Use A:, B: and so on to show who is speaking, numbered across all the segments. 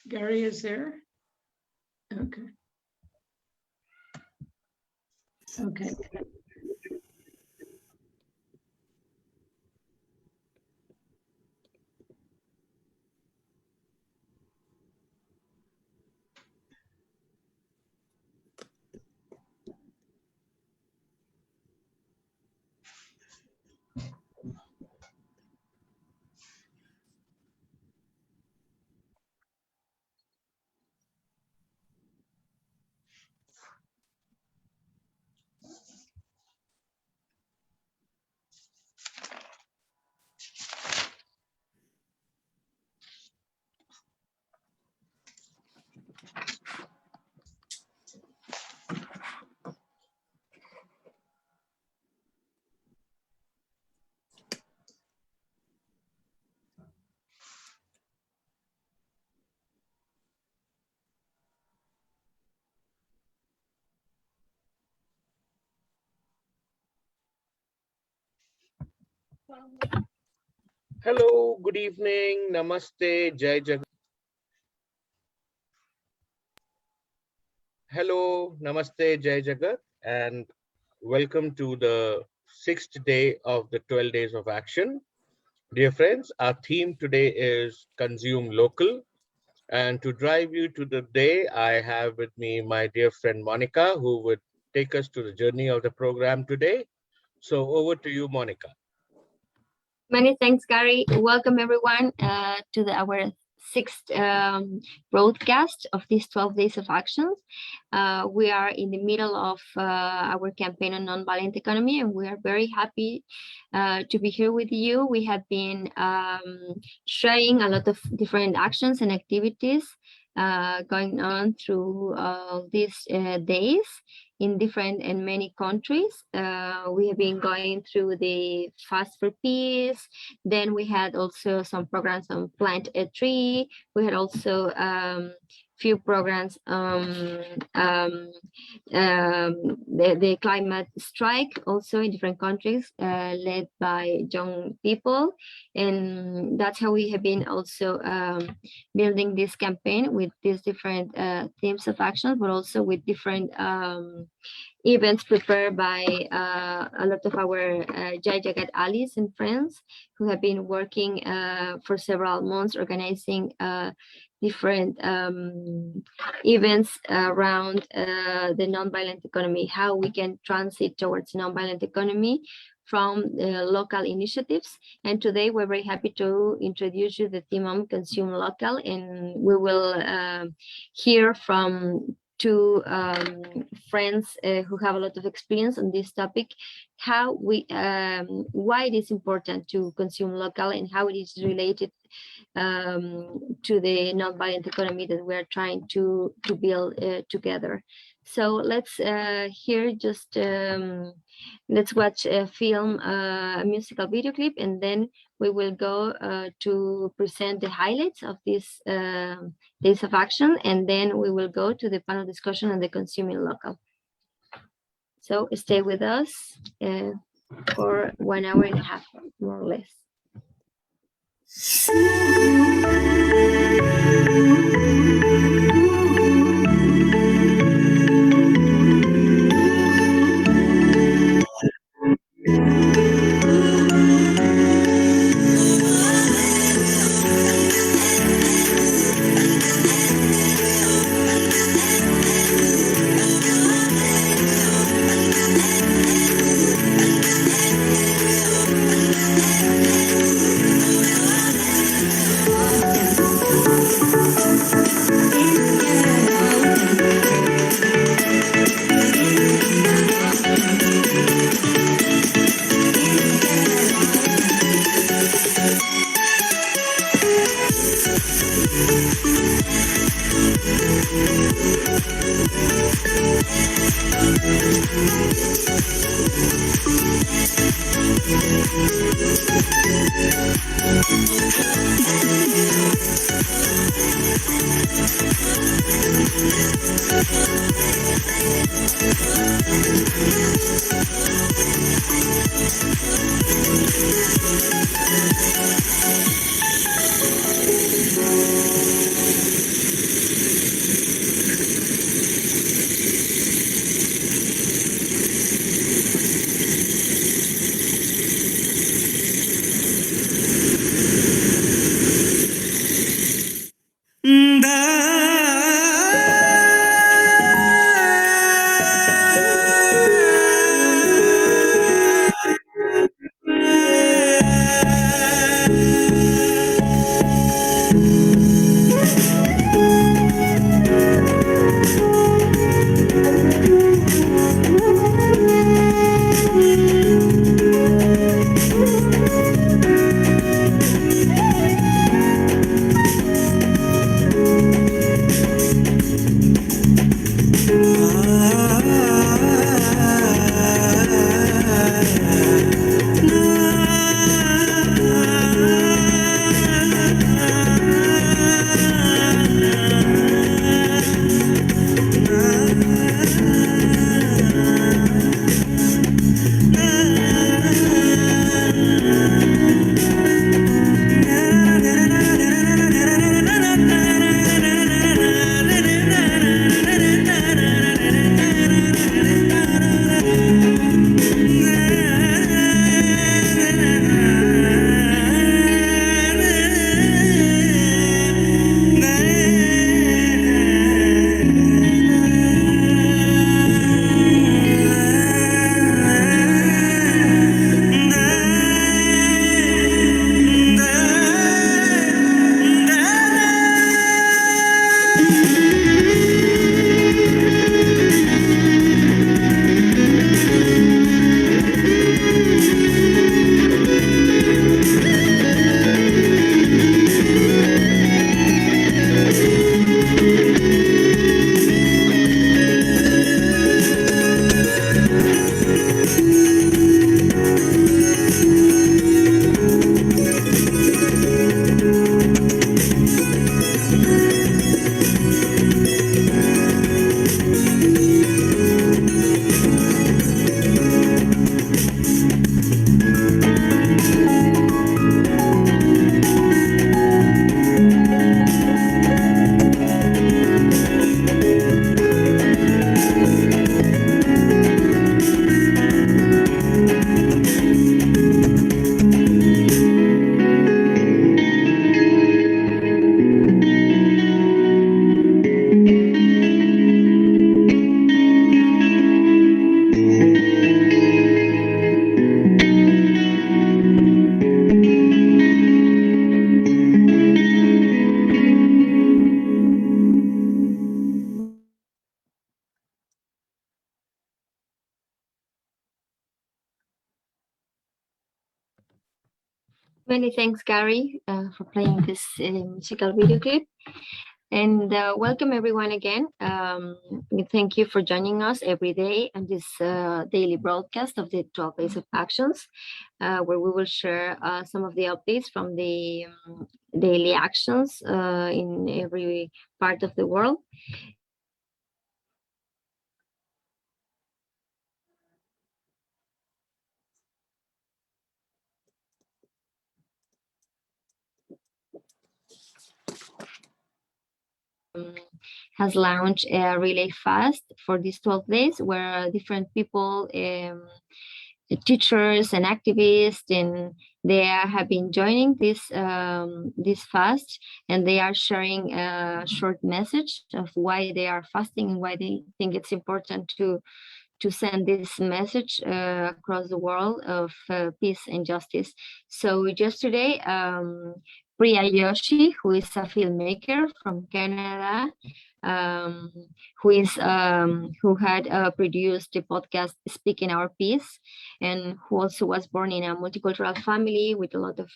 A: Gary is there? Okay. Okay.
B: Hello, good evening, namaste, Jai Jagat. Hello, namaste, Jai Jagat, and welcome to the 6th day of the 12 days of action. Dear friends, our theme today is consume local. And to drive you to the day, I have with me my dear friend Monica, who would take us to the journey of the program today. So over to you, Monica.
C: Many thanks, Gary. Welcome everyone to our sixth broadcast of these 12 days of actions. We are in the middle of our campaign on nonviolent economy, and we are very happy to be here with you. We have been sharing a lot of different actions and activities going on through these days in different and many countries. We have been going through the Fast for Peace. Then we had also some programs on Plant a Tree. We had also few programs the climate strike also in different countries led by young people, and that's how we have been also building this campaign with these different themes of action, but also with different events prepared by a lot of our Jai Jagat allies and friends who have been working for several months organizing different events around the nonviolent economy, how we can transit towards nonviolent economy from local initiatives. And today we're very happy to introduce you the theme on consume local, and we will hear from two friends who have a lot of experience on this topic, how we why it is important to consume local and how it is related to the nonviolent economy that we're trying to build together. So let's hear just let's watch a film, a musical video clip, and then we will go to present the highlights of this days of action, and then we will go to the panel discussion on the consuming local. So stay with us for 1 hour and a half, more or less. Many thanks, Gary, for playing this musical video clip. And welcome everyone again. Thank you for joining us every day on this daily broadcast of the 12 Days of Actions, where we will share some of the updates from the daily actions in every part of the world. Has launched a relay fast for these 12 days where different people, teachers and activists, and have been joining this fast, and they are sharing a short message of why they are fasting and why they think it's important to send this message across the world of peace and justice. So yesterday, Priya Yoshi, who is a filmmaker from Canada, um, who had produced the podcast Speaking Our Peace, and who also was born in a multicultural family with a lot of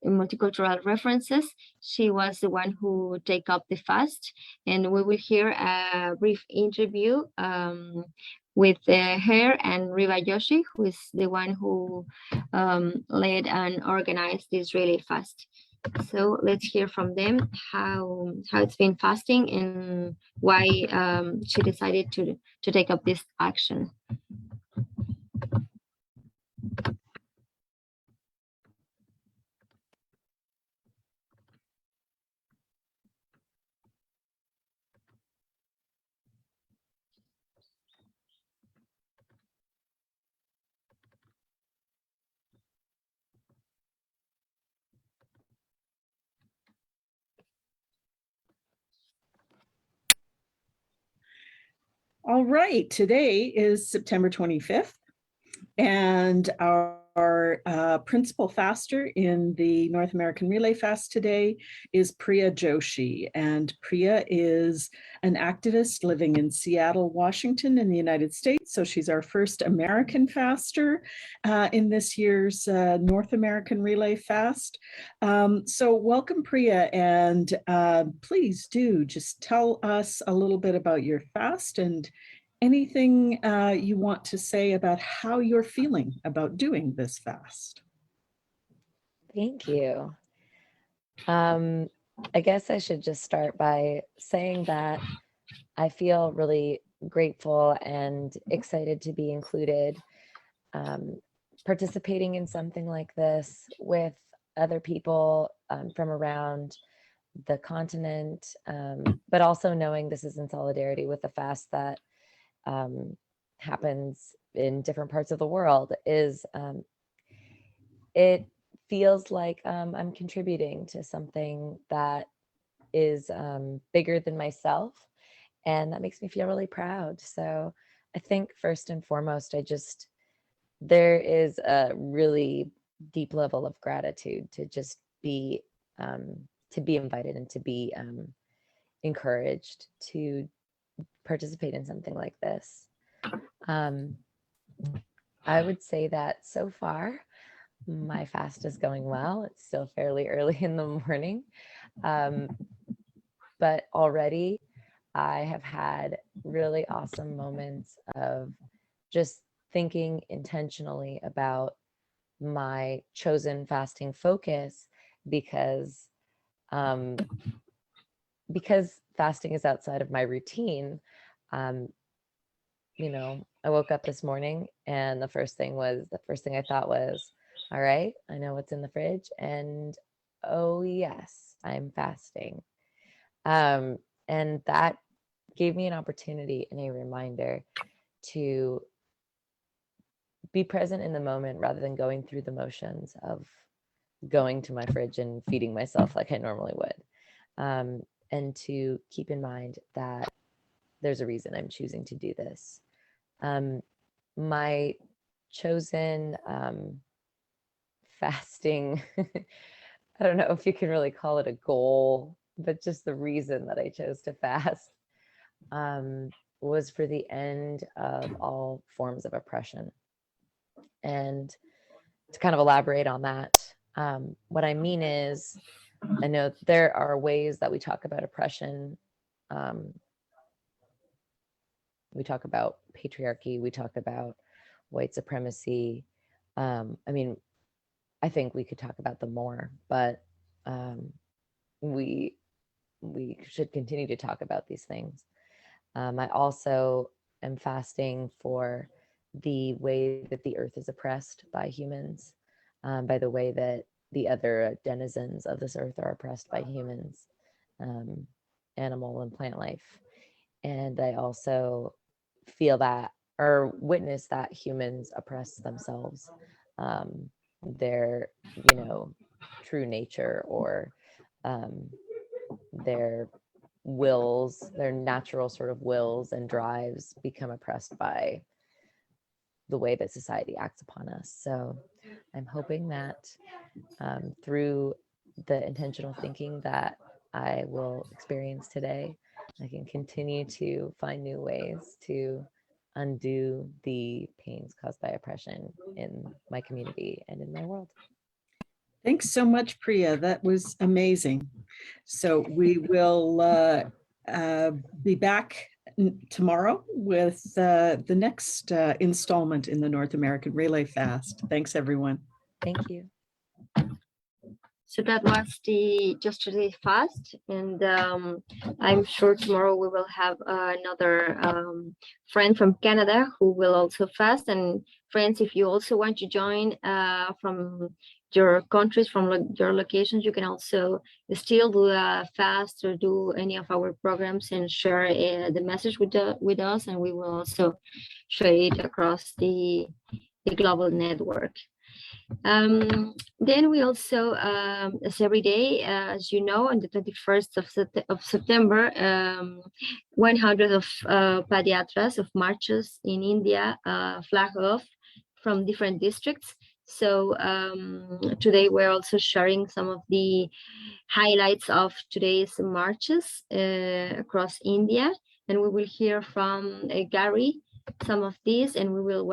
C: multicultural references. She was the one who take up the fast, and we will hear a brief interview with her and Riva Yoshi, who is the one who led and organized this really fast. So let's hear from them how it's been fasting and why she decided to take up this action.
A: All right, today is September 25th, and our principal faster in the North American Relay Fast today is Priya Joshi. And Priya is an activist living in Seattle, Washington in the United States. So she's our first American faster in this year's North American Relay Fast. So welcome, Priya, and please do just tell us a little bit about your fast and anything you want to say about how you're feeling about doing this fast.
D: Thank you. I guess I should just start by saying that I feel really grateful and excited to be included, participating in something like this with other people from around the continent, but also knowing this is in solidarity with the fast that happens in different parts of the world is it feels like I'm contributing to something that is bigger than myself, and that makes me feel really proud. So I think first and foremost, there is a really deep level of gratitude to just be invited and to be encouraged to participate in something like this. I would say that so far, my fast is going well. It's still fairly early in the morning. But already I have had really awesome moments of just thinking intentionally about my chosen fasting focus because fasting is outside of my routine. I woke up this morning and the first thing I thought was, all right, I know what's in the fridge, and oh yes, I'm fasting. And that gave me an opportunity and a reminder to be present in the moment rather than going through the motions of going to my fridge and feeding myself like I normally would. And to keep in mind that there's a reason I'm choosing to do this. My chosen fasting, I don't know if you can really call it a goal, but just the reason that I chose to fast was for the end of all forms of oppression. And to kind of elaborate on that, What I mean is, I know there are ways that we talk about oppression. We talk about patriarchy, we talk about white supremacy. I mean, I think we could talk about them more, but we should continue to talk about these things. I also am fasting for the way that the earth is oppressed by humans, by the way that the other denizens of this earth are oppressed by humans, animal and plant life. And I also feel that or witness that humans oppress themselves, their, true nature, or their wills, their natural sort of wills and drives become oppressed by the way that society acts upon us. So I'm hoping that through the intentional thinking that I will experience today, I can continue to find new ways to undo the pains caused by oppression in my community and in my world.
A: Thanks so much, Priya. That was amazing. So we will be back tomorrow with the next installment in the North American Relay Fast. Thanks, everyone.
D: Thank you.
C: So that was the Just Really Fast, and I'm sure tomorrow we will have another friend from Canada who will also fast. And friends, if you also want to join from your countries, from your locations, you can also still do a fast or do any of our programs and share the message with us, and we will also share it across the global network. Then we also, as every day, as you know, on the 21st of September, 100 of padiatras of marches in India flag off from different districts. So today we're also sharing some of the highlights of today's marches across India, and we will hear from Gary some of these, and we will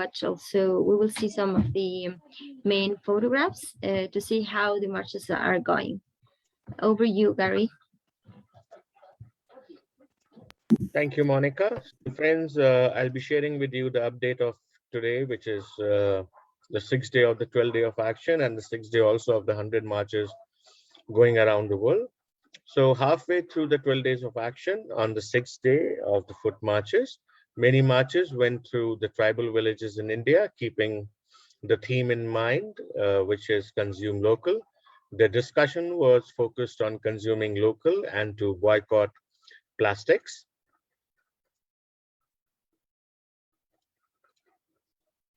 C: see some of the main photographs to see how the marches are going. Over you, Gary.
B: Thank you, Monica. Friends, I'll be sharing with you the update of today, which is the 6th day of the 12th day of action, and the 6th day also of the 100 marches going around the world. So halfway through the 12 days of action, on the 6th day of the foot marches, many marches went through the tribal villages in India, keeping the theme in mind, which is consume local. The discussion was focused on consuming local and to boycott plastics.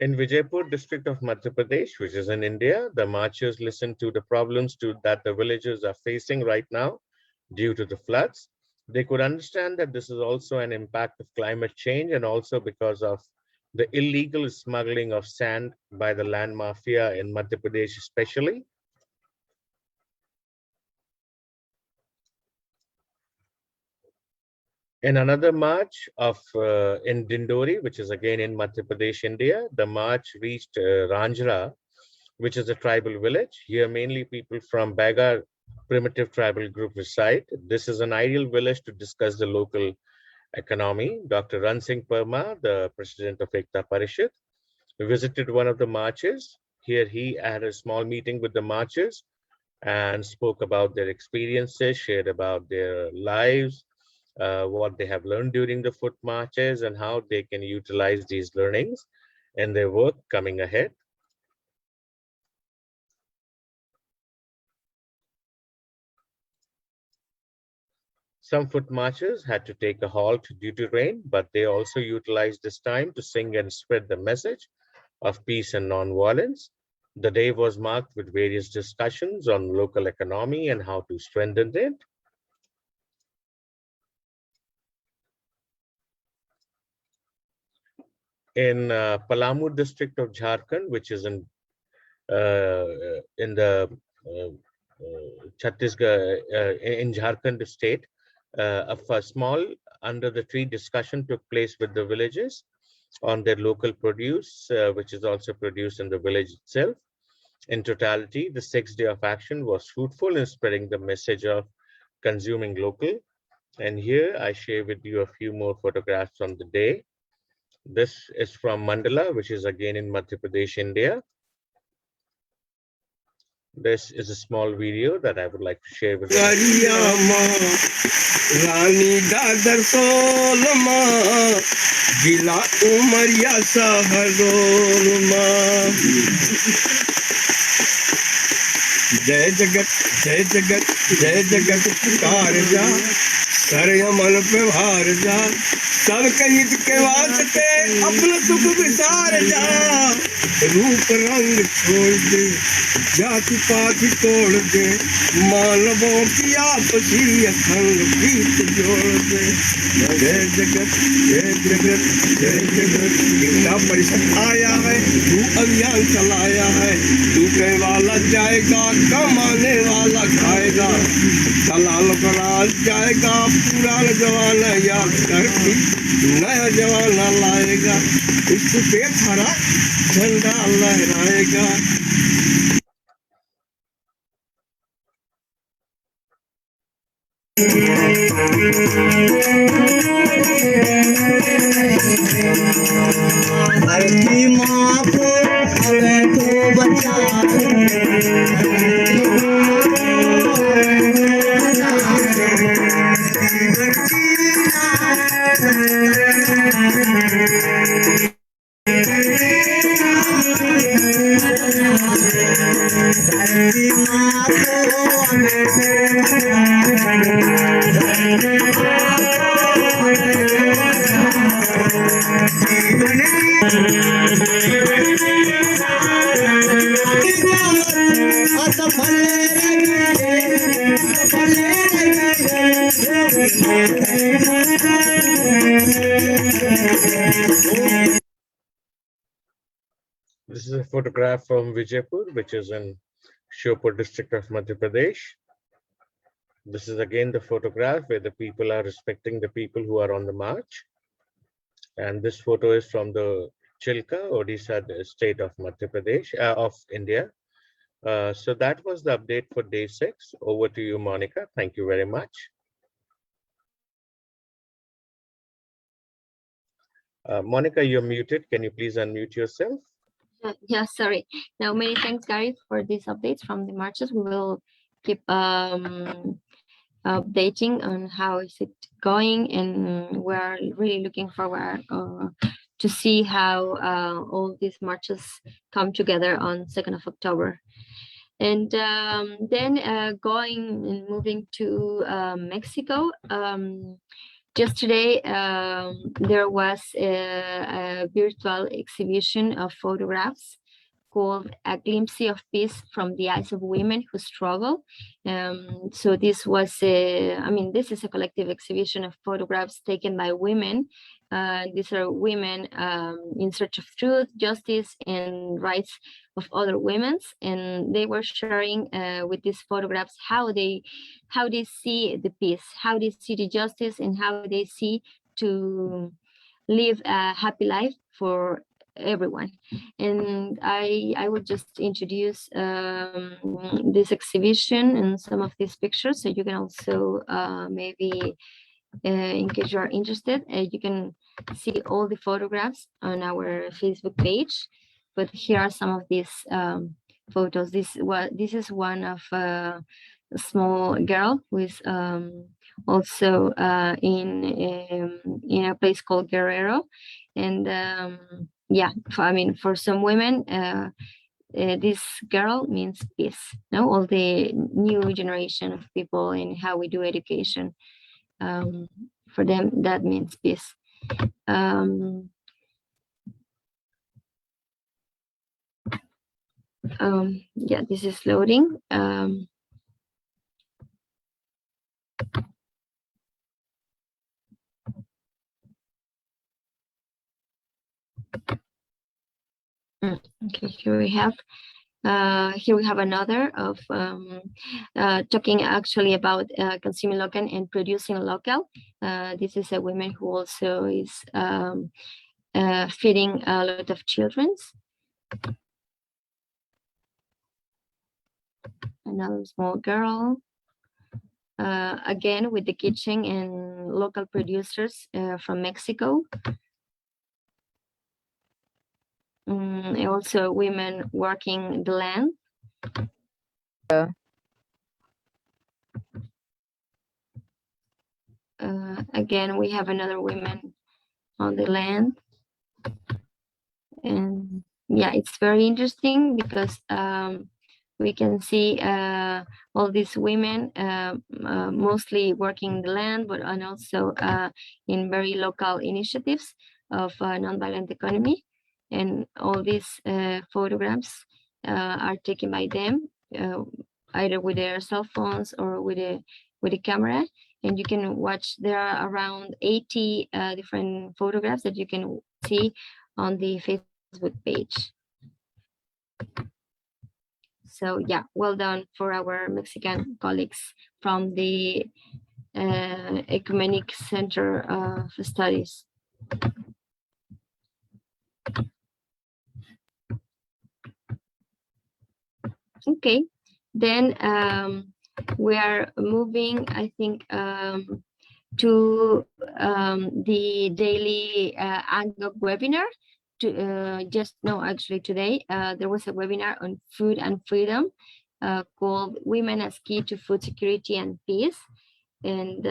B: In Vijaypur district of Madhya Pradesh, which is in India, the marchers listened to the problems that the villagers are facing right now due to the floods. They could understand that this is also an impact of climate change, and also because of the illegal smuggling of sand by the land mafia in Madhya Pradesh especially. In another march in Dindori, which is again in Madhya Pradesh, India, the march reached Ranjra, which is a tribal village. Here mainly people from Bagar primitive tribal group reside. This is an ideal village to discuss the local economy. Dr. Ran Singh Parmar, the president of Ekta Parishad, visited one of the marches. Here he had a small meeting with the marchers and spoke about their experiences, shared about their lives, what they have learned during the foot marches, and how they can utilize these learnings in their work coming ahead. Some foot marchers had to take a halt due to rain, but they also utilized this time to sing and spread the message of peace and non-violence. The day was marked with various discussions on local economy and how to strengthen it. In Palamu district of Jharkhand, which is in the Chhattisgarh, in Jharkhand state, a small under the tree discussion took place with the villages on their local produce, which is also produced in the village itself. In totality, the 6th day of action was fruitful in spreading the message of consuming local. And here I share with you a few more photographs from the day. This is from Mandala, which is again in Madhya Pradesh, India. This is a small video that I would like to share with you. Rani Dadar Solma, Gila Umaria Sahadolma. Jai Jagat, Jai Jagat, Jai Jagat, Karja, Saryaman Pevarja, Sarkayit Kevasate, Apna Sukh Visarja, Roop Rang Chhod, Jati Pati Tod De, Manavon Ki Aapasi Akhand Preet Jod De. Jai Jagat, Jai Jagat, Jai Jagat, Itna Parishad aaya hai, tu abhiyan chalaya hai, tu kehne wala jayega, kamane wala khayega, dalal ka raaj jayega, purana jawana yaad karke, naya jawana laayega, usko bethara jhanda लहराएगा. धरती माँ को हमें तो बचा This is a photograph from Vijaypur, which is in Shiopur district of Madhya Pradesh. This is again the photograph where the people are respecting the people who are on the march. And this photo is from the Chilka, Odisha state of Madhya Pradesh, of India. So that was the update for day 6. Over to you, Monica. Thank you very much. Monica, you're muted. Can you please unmute yourself?
C: Yeah, sorry. Now, many thanks, Gary, for these updates from the marches. We will keep updating on how is it going, and we're really looking forward to see how all these marches come together on 2nd of October. And then going and moving to Mexico. Yesterday, there was a virtual exhibition of photographs called A Glimpse of Peace from the Eyes of Women Who Struggle. So this was, this is a collective exhibition of photographs taken by women. These are women in search of truth, justice, and rights of other women, and they were sharing with these photographs how they see the peace, how they see the justice, and how they see to live a happy life for everyone. And I will just introduce this exhibition and some of these pictures, so you can also maybe in case you are interested, you can see all the photographs on our Facebook page. But here are some of these photos. This is one of a small girl who is also in a place called Guerrero, and yeah, for some women, this girl means peace. No, all the new generation of people and how we do education. For them, that means peace. Yeah, this is loading. Okay, here we have another of talking actually about consuming local and producing local. This is a woman who also is feeding a lot of children. another small girl. Again, with the kitchen and local producers from Mexico. And also women working the land. Again, we have another woman on the land. And yeah, it's very interesting because we can see all these women mostly working the land, but and also in very local initiatives of nonviolent economy. And all these photographs are taken by them, either with their cell phones or with a camera. And you can watch, there are around 80 different photographs that you can see on the Facebook page. So yeah, well done for our Mexican colleagues from the Ecumenic Center of Studies. Okay, then we are moving, I think, to the daily ANGOG webinar. Actually today, there was a webinar on food and freedom called Women as Key to Food Security and Peace. And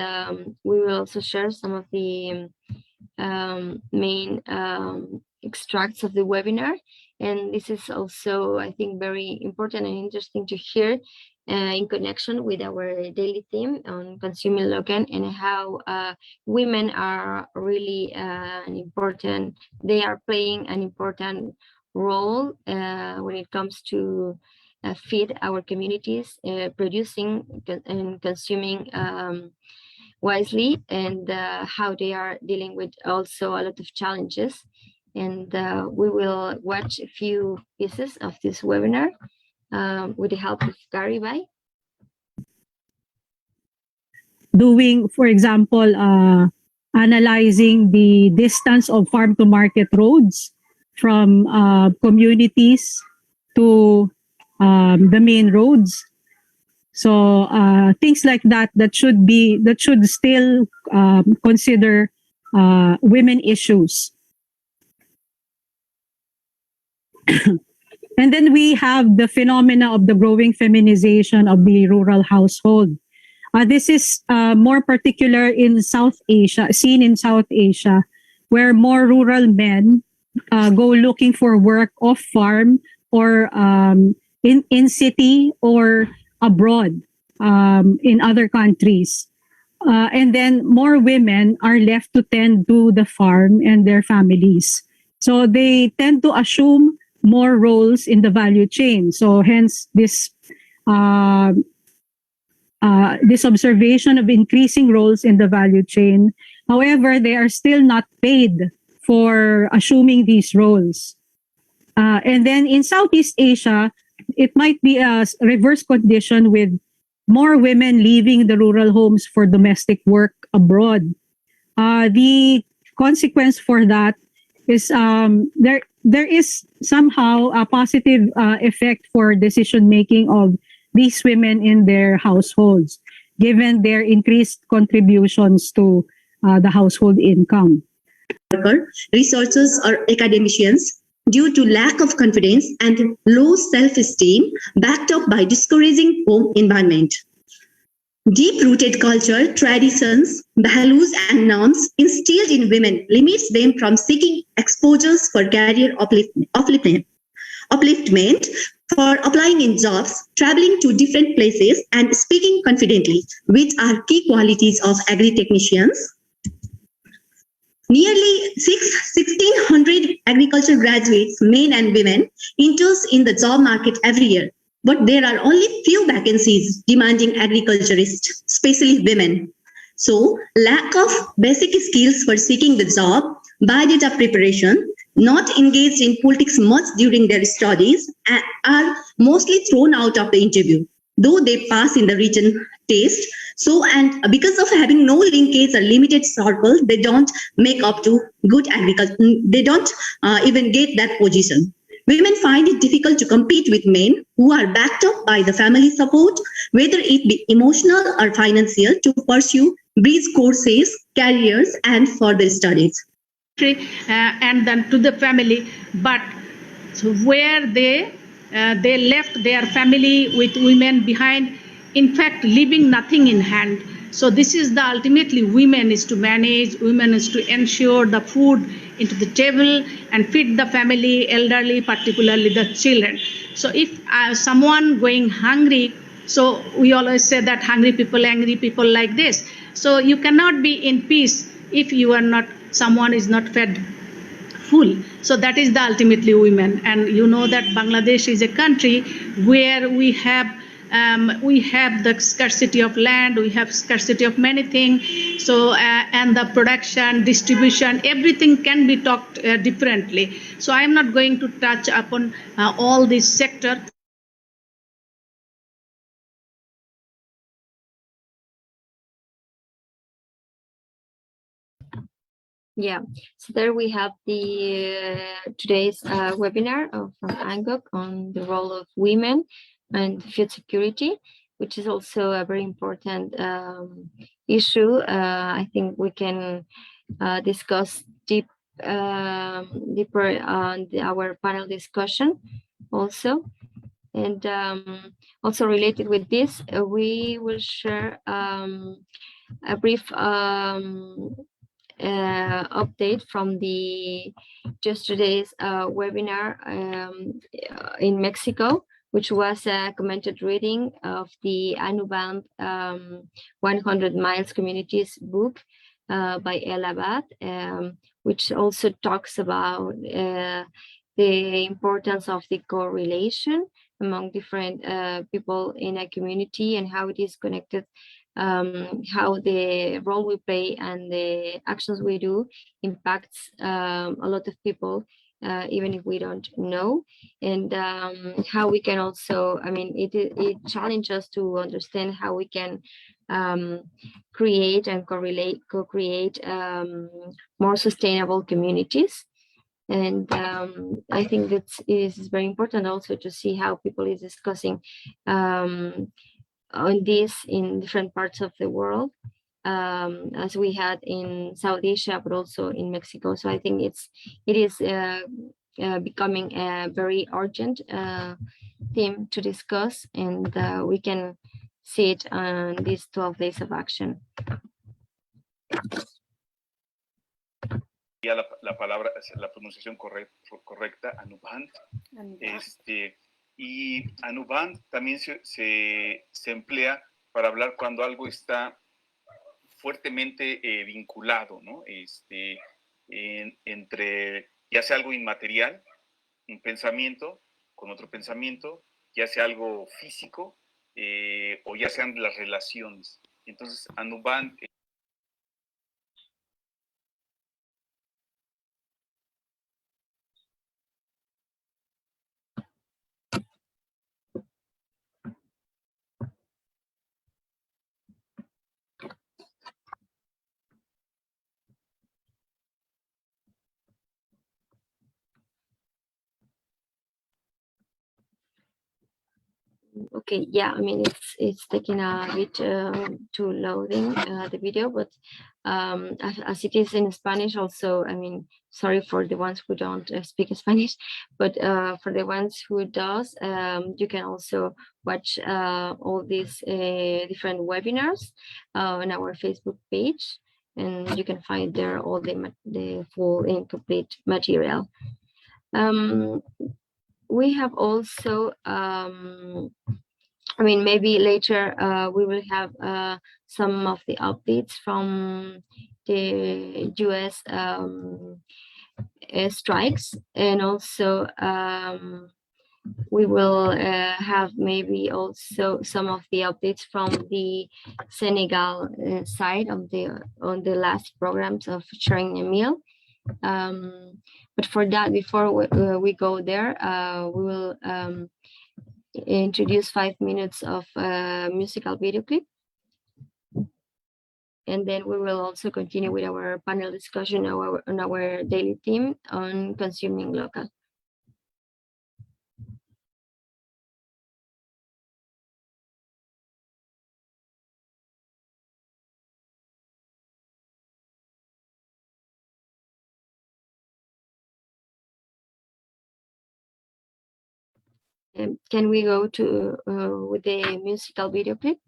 C: we will also share some of the main extracts of the webinar. And this is also, I think, very important and interesting to hear in connection with our daily theme on consuming local and how women are really they are playing an important role when it comes to feed our communities, producing and consuming wisely, and how they are dealing with also a lot of challenges. And we will watch a few pieces of this webinar with the help of Gary.
E: Doing, for example, analyzing the distance of farm to market roads from communities to the main roads. So things like that should still consider women issues. And then we have the phenomena of the growing feminization of the rural household. This is more particular in South Asia, seen in South Asia, where more rural men go looking for work off farm or in city or abroad in other countries. And then more women are left to tend to the farm and their families. So they tend to assume more roles in the value chain. So hence this observation of increasing roles in the value chain. However, they are still not paid for assuming these roles. And then in Southeast Asia, it might be a reverse condition with more women leaving the rural homes for domestic work abroad. The consequence for that is there is somehow a positive effect for decision making of these women in their households, given their increased contributions to the household income.
F: Researchers or academicians, due to lack of confidence and low self-esteem, backed up by discouraging home environment. Deep-rooted culture, traditions, values, and norms instilled in women limits them from seeking exposures for career upliftment, for applying in jobs, traveling to different places, and speaking confidently, which are key qualities of agri-technicians. Nearly 1,600 agriculture graduates, men and women, enters in the job market every year. But there are only few vacancies demanding agriculturists, especially women. So, lack of basic skills for seeking the job, biodata preparation, not engaged in politics much during their studies, are mostly thrown out of the interview, though they pass in the written test. So, and because of having no linkage or limited circle, they don't make up to good agriculture. They don't even get that position. Women find it difficult to compete with men who are backed up by the family support, whether it be emotional or financial, to pursue bridge courses, careers, and further studies.
G: And then to the family, but so where they left their family with women behind, in fact leaving nothing in hand. So this is the ultimately women is to manage, women is to ensure the food into the table and feed the family, elderly, particularly the children. So if someone going hungry, so we always say that hungry people, angry people, like this. So you cannot be in peace if you are not, someone is not fed full. So that is the ultimately women. And you know that Bangladesh is a country where we have the scarcity of land, we have scarcity of many things. So and the production, distribution, everything can be talked differently. So I am not going to touch upon all this sector.
C: Yeah, so there we have the today's webinar from ANGOC on the role of women and food security, which is also a very important issue. I think we can discuss deeper on our panel discussion also. And also related with this, we will share a brief update from the yesterday's webinar in Mexico, which was a commented reading of the Anuband 100 Miles Communities book by El Abad, which also talks about the importance of the correlation among different people in a community and how it is connected, how the role we play and the actions we do impacts a lot of people, even if we don't know, and how we can also, I mean, it challenges us to understand how we can create and co-create more sustainable communities. And I think that is very important also to see how people is discussing on this in different parts of the world, as we had in South Asia, but also in Mexico. So I think it is becoming a very urgent theme to discuss, and we can see it on these 12 days of action.
H: Ya la palabra, la pronunciación correcta, Anuband. Y Anuband también se emplea para hablar cuando algo está fuertemente vinculado, ¿no? Entre, ya sea algo inmaterial, un pensamiento con otro pensamiento, ya sea algo físico o ya sean las relaciones. Entonces, Anuband
C: Okay, yeah, I mean, it's taking a bit to loading the video, but as it is in Spanish also, I mean, sorry for the ones who don't speak Spanish, but for the ones who does, you can also watch all these different webinars on our Facebook page, and you can find there all the full and complete material. We have also, I mean, maybe later we will have some of the updates from the US strikes, and also we will have maybe also some of the updates from the Senegal side of on the last programs of sharing a meal. But for that, before we go there, we will introduce 5 minutes of musical video clip. And then we will also continue with our panel discussion on our daily theme on consuming local. Can we go to with the musical video clip?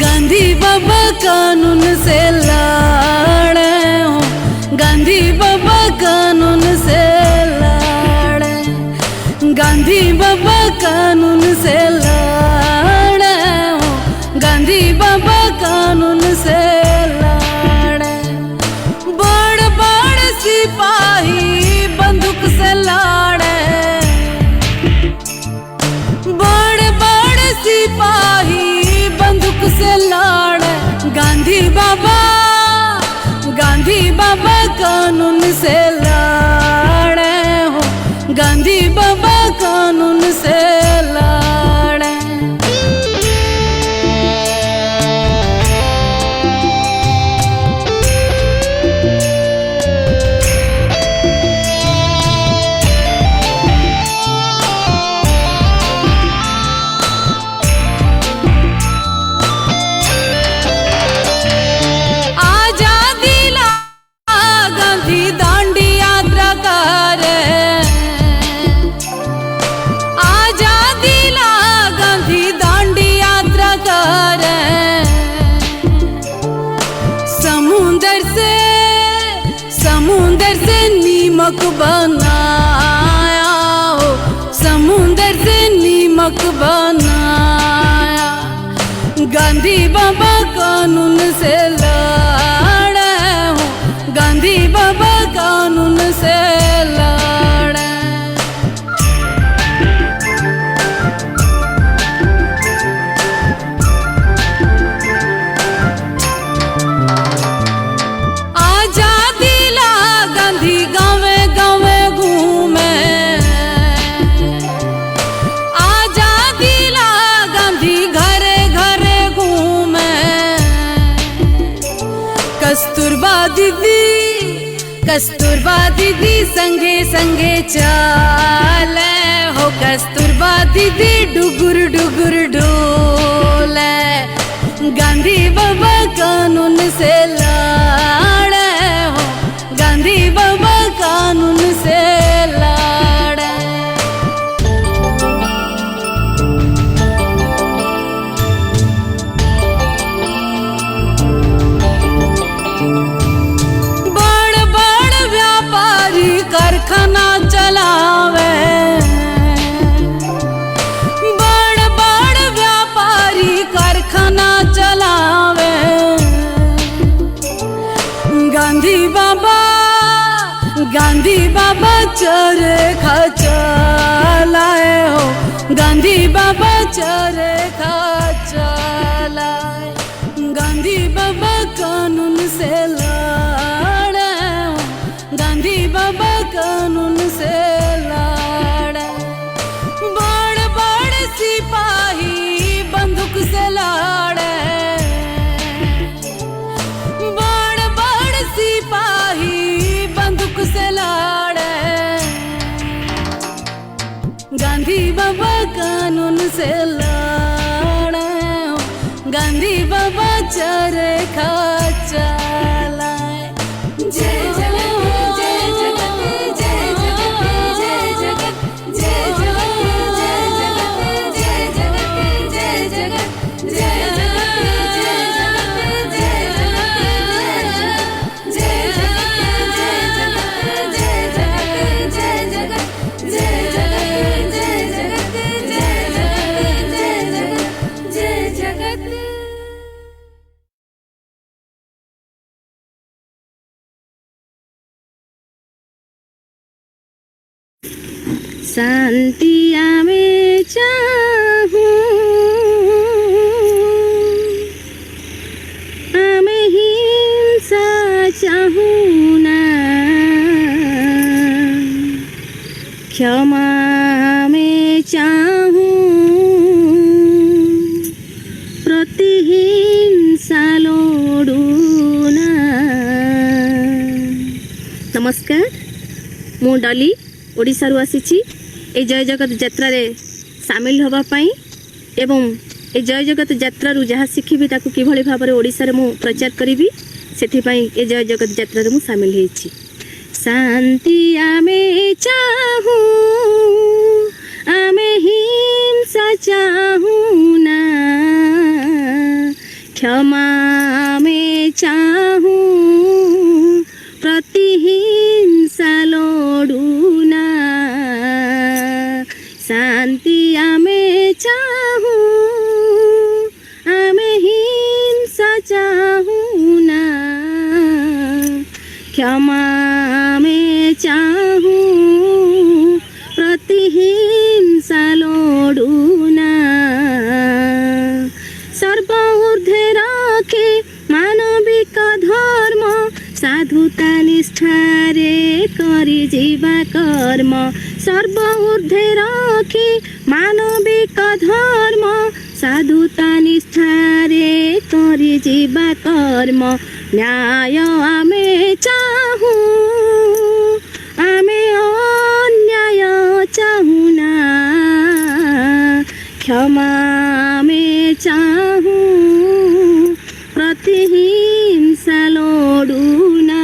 I: Gandhi बाबा कानून से लड़े हो, गांधी बाबा कानून से लड़े, गांधी बाबा कानून से लड़े हो, गांधी बाबा कानून से लड़े, बड़ बड़ सिपाही बंदूक से लड़े, बड़ बड़ सिपाही बंदूक से लड़े, गांधी बाबा कानून से लड़े हो, गांधी बाबा कानून से लड़े। समुंदर से नीमक बनाया हो, समुंदर से नीमक बनाया, गांधी बाबा कानून से लड़े हो, गांधी बाबा कानून से लड़े। कस्तूरबा दीदी संगे संगे चाले हो, कस्तूरबा दीदी डुगुर डुगुर डोले, गांधी बाबा कानून से लड़े हो, गांधी बाबा कानून से लड़े। कारखाना चलावे, बड़ बड़ व्यापारी कारखाना चलावे, गांधी बाबा चरखा चलाए हो, गांधी बाबा चरखा चलाए, गांधी बाबा कानून से लड़े हो, गांधी बाबा कानून से लड़े, बड़ बड़ सिपाही बंदूक से लड़े, बड़ बड़ सिपाही बंदूक से लड़े, गांधी बाबा कानून से लड़े हो, गांधी बाबा चरखा चलाए। जय जगत शान्ति आमे चाहूं आमे हिंसा चाहूं ना क्षमा में चाहूं प्रतिहिंसा लोडू ना। नमस्कार, मु डली ओडिशारू आसीछि ए जय जगत यात्रा रे सामिल होबा पई एवं ए जय जगत यात्रा रु जहाँ शिखिबि ताकू किभଳି भाबरे ओडिसा रे मु प्रचार करिबि सेथि पई ए जय जगत यात्रा रे मु सामिल हेछि। शांति आमे चाहूं आमे हिंसा चाहूं ना क्षमा में चाहूं प्रतिहिंसा लोडू ना। शांति आमे चाहूं आमे हिंसा चाहूं ना क्षमा में चाहूं प्रतिहिंसा लोडू ना। सर्व ऊर्ध्वे रखे मानविक धर्म साधुता निष्ठारे करि जीवा कर्म। सर्व ऊर्ध्वे रखे मानविक धर्म साधुता निष्ठारे करि जीवा कर्म। न्याय आमे चाहूं आमे अन्याय चाहूं ना क्षमा में चाहूं प्रतिहिंसा लोडू ना।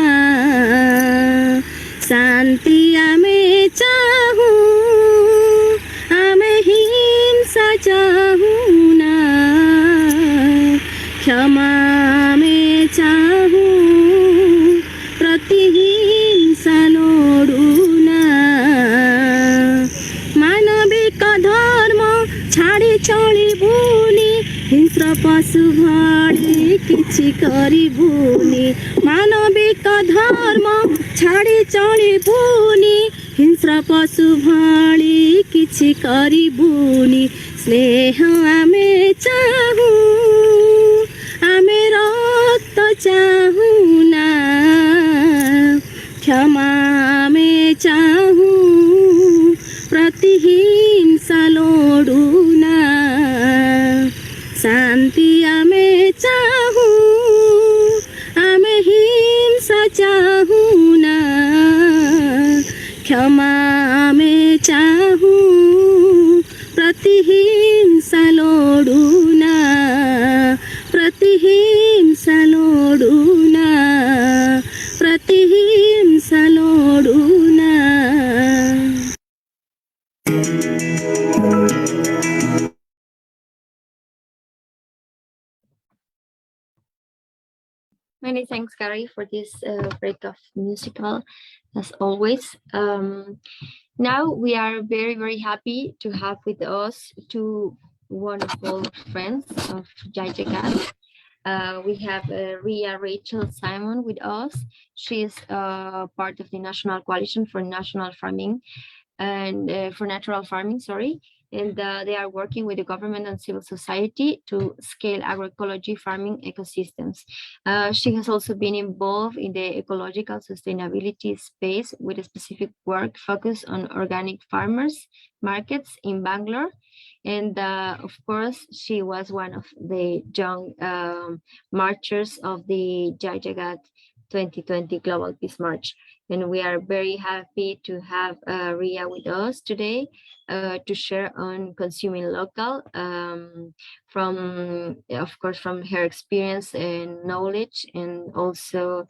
I: शांति आमे चाहूं आमे हिंसा चाहूं ना क्षमा में चाहूं प्रतिहिंसा लोडू ना। मानविक धर्म छाड़ी चलिबुनी हिंस्र पशु भଳି किछि करिबुनी। मानविक धर्म छाड़ी चलिबुनी हिंस्र पशु भଳି किछि करिबुनी। स्नेह आमे चाहूं आमे रक्त चाहूं ना क्षमा में चाहूं प्रतिहिंसा लोडू ना। शांति आमे चाहूं आमे हिंसा चाहूं ना क्षमा में चाहूं प्रतिहिंसा लोडू ना। प्रतिहिंसा लोडू ना प्रतिहिंसा लोडू ना।
C: Many thanks, Gary, for this break of musical, as always. Now we are very, very happy to have with us two wonderful friends of Jagat. We have Ria Rachel Simon with us. She is part of the National Coalition for National Farming and for Natural Farming, sorry. And they are working with the government and civil society to scale agroecology farming ecosystems. She has also been involved in the ecological sustainability space with a specific work focused on organic farmers markets in Bangalore. And of course, she was one of the young marchers of the Jai Jagat 2020 Global Peace March. And we are very happy to have Ria with us today to share on consuming local from, of course, from her experience and knowledge, and also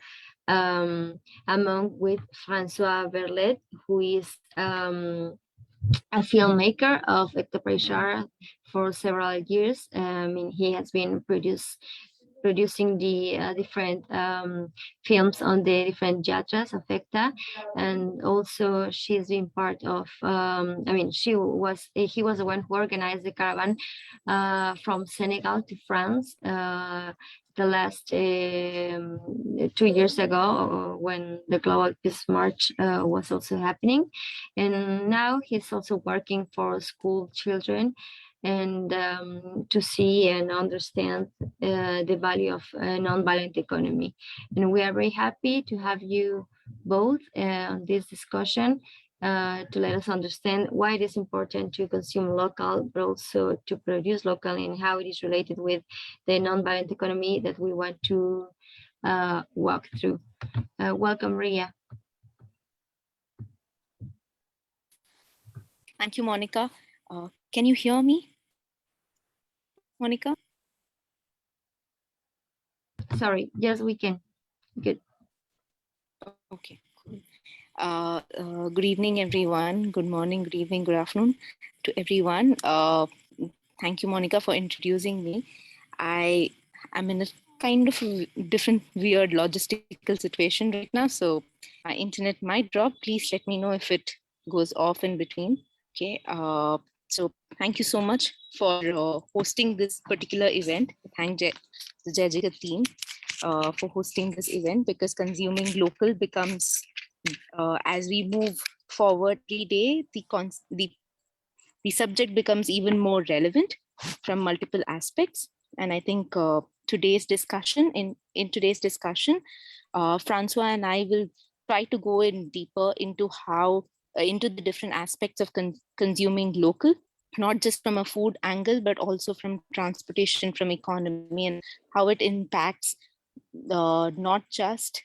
C: among with Francois Verlet, who is a filmmaker of ectopressure for several years. He has been produced producing the different films on the different jatras of ECTA, and also she's been part of. I mean, he was the one who organized the caravan from Senegal to France. The last 2 years ago, when the Global Peace March was also happening, and now he's also working for school children, and to see and understand the value of a nonviolent economy. And we are very happy to have you both on this discussion to let us understand why it is important to consume local, but also to produce local, and how it is related with the nonviolent economy that we want to walk through. Welcome, Ria.
J: Thank you, Monica. Can you hear me, Monica?
C: Sorry, yes, we can. Good.
J: Okay, cool. Good evening, everyone. Good morning, good evening, good afternoon to everyone. Thank you, Monica, for introducing me. I am in a kind of a different, weird logistical situation right now, so my internet might drop. Please let me know if it goes off in between. Okay. So thank you so much for hosting this particular event. Thank the Jagat team for hosting this event, because consuming local becomes, as we move forward every day, the subject becomes even more relevant from multiple aspects. And I think today's discussion, in today's discussion, Francois and I will try to go in deeper into how into the different aspects of consuming local, not just from a food angle, but also from transportation, from economy, and how it impacts not just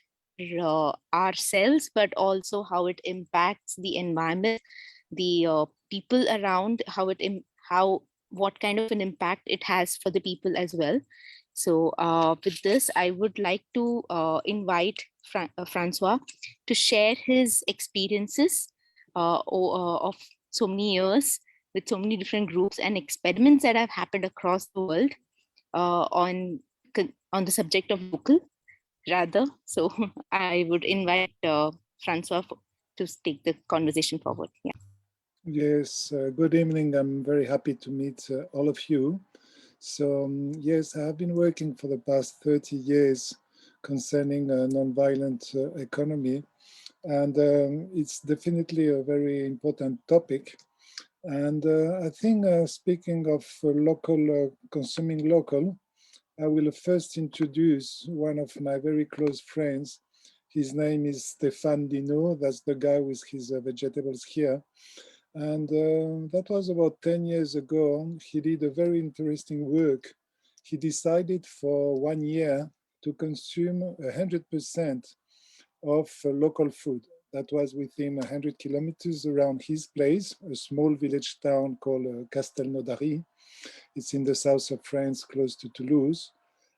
J: ourselves, but also how it impacts the environment, the people around, what kind of an impact it has for the people as well. So with this, I would like to invite Francois to share his experiences of so many years with so many different groups and experiments that have happened across the world on the subject of local, rather. So I would invite Francois to take the conversation forward. Yeah.
K: Yes, good evening. I'm very happy to meet all of you. So yes, I've been working for the past 30 years concerning a nonviolent economy, and it's definitely a very important topic. And I think speaking of local, consuming local, I will first introduce one of my very close friends. His name is Stéphane Dino. That's the guy with his vegetables here. And that was about 10 years ago. He did a very interesting work. He decided for 1 year to consume 100% of local food. That was within 100 kilometers around his place, a small village town called Castelnaudary. It's in the south of France, close to Toulouse.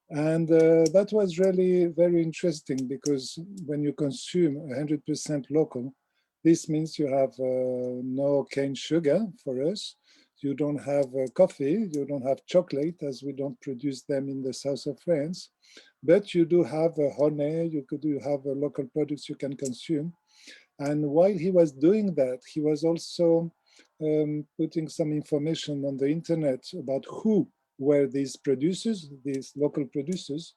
K: And that was really very interesting, because when you consume 100% local, this means you have no cane sugar for us. You don't have coffee, you don't have chocolate, as we don't produce them in the south of France. But you do have honey, you have local products you can consume. And while he was doing that, he was also putting some information on the internet about who were these producers, these local producers.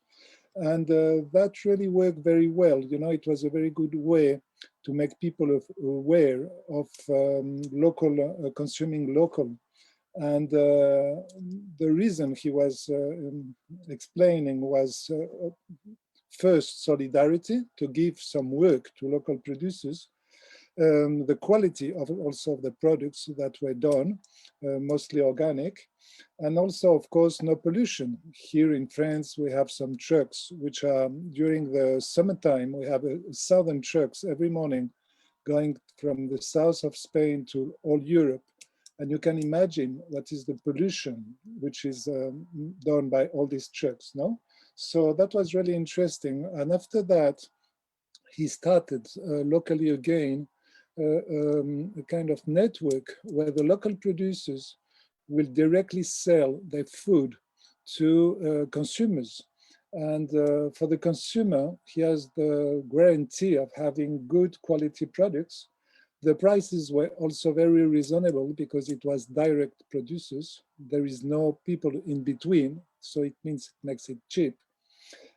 K: And that really worked very well. You know, it was a very good way to make people aware of local, consuming local. And the reason he was explaining was first, solidarity, to give some work to local producers, the quality of also of the products that were done, mostly organic, and also, of course, no pollution. Here in France, we have some trucks, which are, during the summertime, we have southern trucks every morning going from the south of Spain to all Europe. And you can imagine what is the pollution which is done by all these trucks, no? So that was really interesting. And after that, he started locally again, a kind of network where the local producers will directly sell their food to consumers. And for the consumer, he has the guarantee of having good quality products. The prices were also very reasonable because it was direct producers. There is no people in between, so it means it makes it cheap.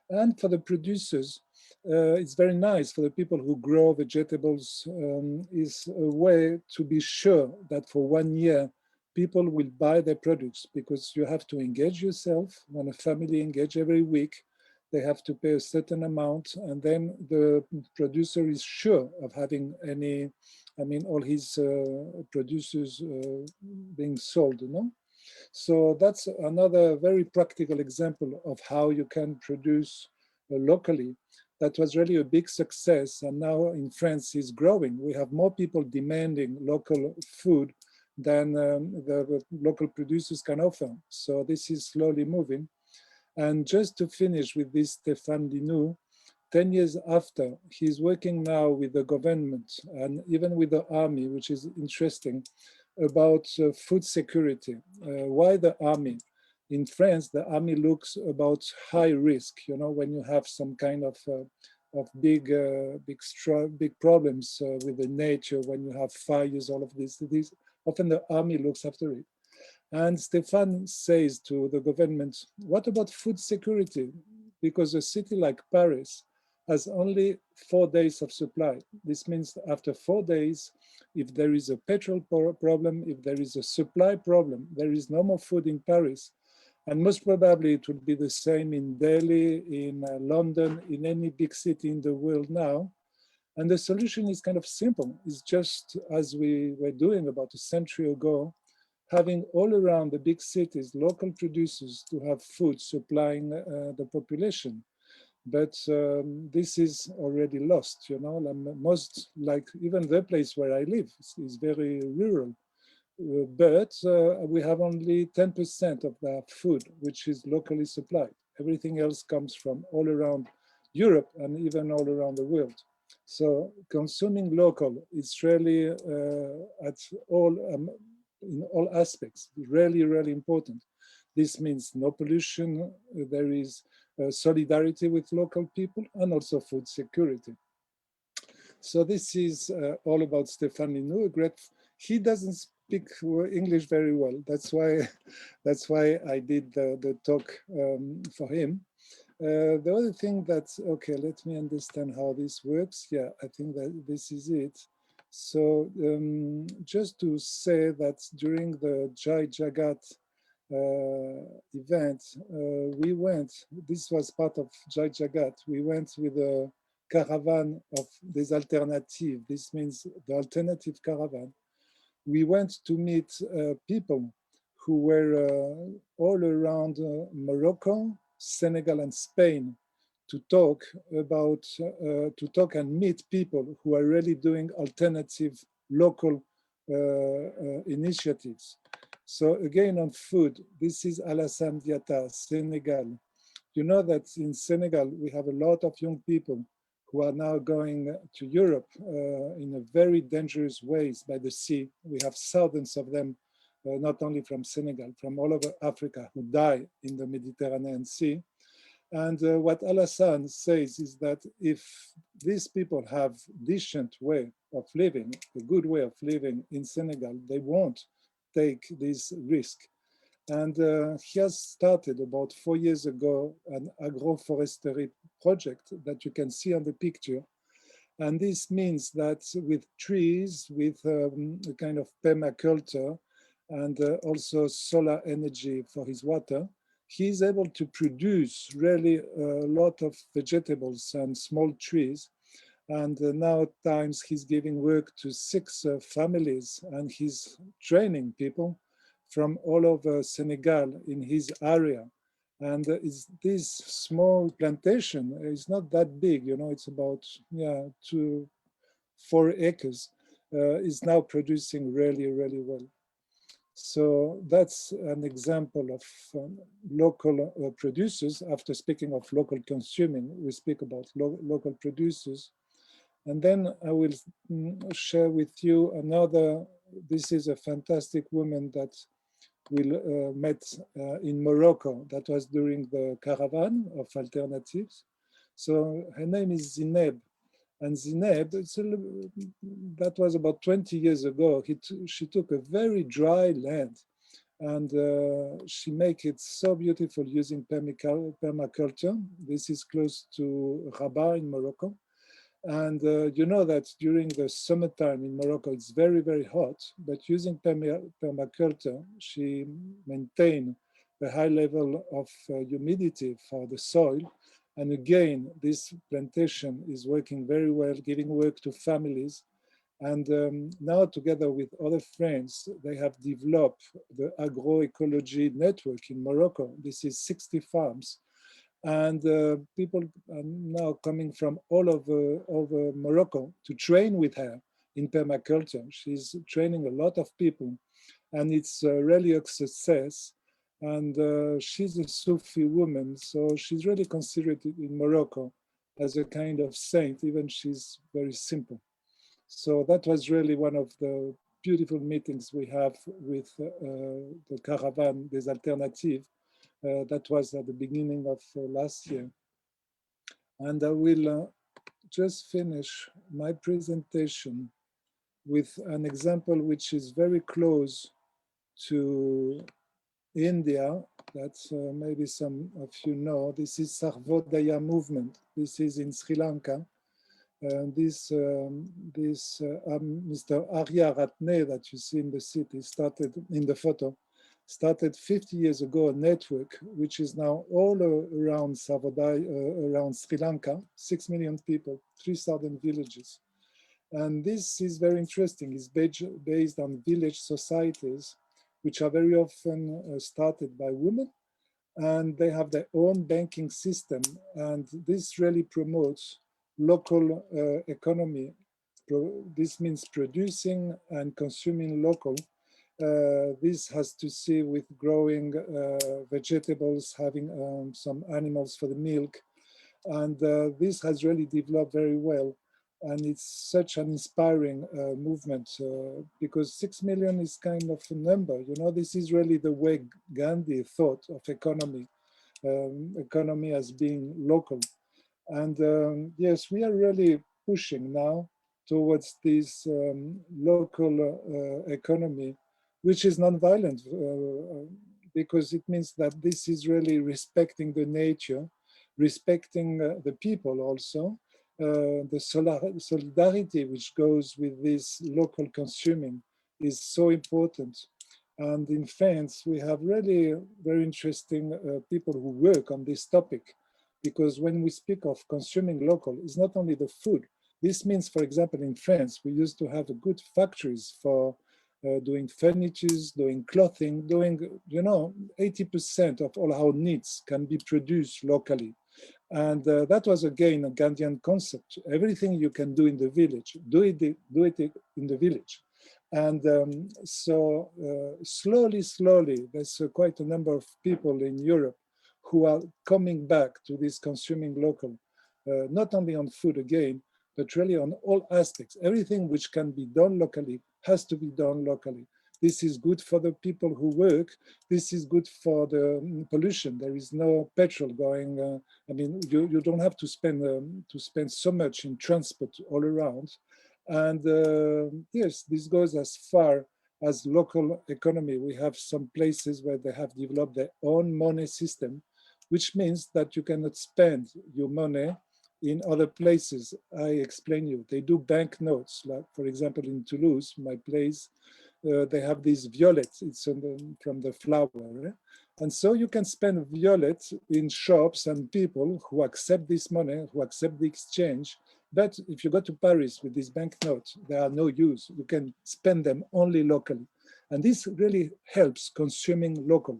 K: And for the producers, it's very nice for the people who grow vegetables, is a way to be sure that for 1 year, people will buy their products, because you have to engage yourself. When a family engage every week, they have to pay a certain amount, and then the producer is sure of having any, I mean, all his producers being sold, you know? So that's another very practical example of how you can produce locally. That was really a big success, and now in France is growing. We have more people demanding local food than the local producers can offer. So this is slowly moving. And just to finish with this Stéphane Linou, 10 years after, he's working now with the government and even with the army, which is interesting, about food security. Why the army? In France, the army looks about high risk, you know, when you have some kind of big problems with the nature, when you have fires, all of this, often the army looks after it. And Stéphane says to the government, what about food security? Because a city like Paris has only 4 days of supply. This means after 4 days, if there is a petrol problem, if there is a supply problem, there is no more food in Paris. And most probably it will be the same in Delhi, in London, in any big city in the world now. And the solution is kind of simple. It's just as we were doing about a century ago, having all around the big cities, local producers to have food supplying the population. But this is already lost, you know, most, like even the place where I live is very rural. But we have only 10% of that food, which is locally supplied. Everything else comes from all around Europe and even all around the world. So consuming local is really at all, in all aspects, really, really important. This means no pollution, there is solidarity with local people, and also food security. So this is all about Stéphane Linou. He doesn't speak English very well. That's why I did the talk for him. The other thing that, okay, let me understand how this works. Yeah, I think that this is it. So just to say that during the Jai Jagat event, we went, this was part of Jai Jagat, we went with a caravan of des alternatives. This means the alternative caravan. We went to meet people who were all around Morocco, Senegal, and Spain to talk about, to talk and meet people who are really doing alternative local initiatives. So again, on food, this is Alassane Diatta, Senegal. You know that in Senegal, we have a lot of young people who are now going to Europe in a very dangerous ways by the sea. We have thousands of them, not only from Senegal, from all over Africa, who die in the Mediterranean Sea. And what Alassane says is that if these people have decent way of living, a good way of living in Senegal, they won't take this risk. And he has started about 4 years ago an agroforestry project that you can see on the picture. And this means that with trees, with a kind of permaculture and also solar energy for his water, he's able to produce really a lot of vegetables and small trees. And now times he's giving work to 6 families, and he's training people from all over Senegal in his area. And this small plantation is not that big, you know, it's about 4 acres, is now producing really, really well. So that's an example of local producers. After speaking of local consuming, we speak about local producers. And then I will share with you another, this is a fantastic woman that we met in Morocco. That was during the caravan of alternatives. So her name is Zineb. And Zineb, that was about 20 years ago. She took a very dry land and she make it so beautiful using permaculture. This is close to Rabat in Morocco. And you know that during the summertime in Morocco, it's very, very hot, but using permaculture, she maintained the high level of humidity for the soil. And again, this plantation is working very well, giving work to families. And now together with other friends, they have developed the agroecology network in Morocco. This is 60 farms. And people are now coming from all over Morocco to train with her in permaculture. She's training a lot of people and it's really a success. And she's a Sufi woman, so she's really considered in Morocco as a kind of saint, even she's very simple. So that was really one of the beautiful meetings we have with the Caravan des Alternatives. That was at the beginning of last year. And I will just finish my presentation with an example which is very close to India, that maybe some of you know. This is Sarvodaya movement. This is in Sri Lanka. Mr. Arya Ratne that you see in the city started in the photo, started 50 years ago a network which is now all around around Sri Lanka, 6 million people, 3,000 villages. And this is very interesting. It's based on village societies, which are very often started by women, and they have their own banking system. And this really promotes local economy. This means producing and consuming local. This has to see with growing vegetables, having some animals for the milk. And this has really developed very well. And it's such an inspiring movement because 6 million is kind of a number. You know, this is really the way Gandhi thought of economy, economy as being local. And yes, we are really pushing now towards this local economy, which is nonviolent, because it means that this is really respecting the nature, respecting the people also, the solidarity which goes with this local consuming is so important. And in France, we have really very interesting people who work on this topic, because when we speak of consuming local, it's not only the food. This means, for example, in France, we used to have good factories for doing furniture, doing clothing, doing, 80% of all our needs can be produced locally. And that was, again, a Gandhian concept. Everything you can do in the village, do it in the village. And so slowly, there's quite a number of people in Europe who are coming back to this consuming local, not only on food again, but really on all aspects. Everything which can be done locally has to be done locally. This is good for the people who work. This is good for the pollution. There is no petrol going. I mean, you don't have to spend so much in transport all around. And yes, this goes as far as local economy. We have some places where they have developed their own money system, which means that you cannot spend your money in other places. I explain you. They do banknotes, like for example in Toulouse, my place. They have these violets. It's from the flower. And so you can spend violets in shops and people who accept this money, who accept the exchange. But if you go to Paris with these banknotes, they are no use. You can spend them only locally. And this really helps consuming local.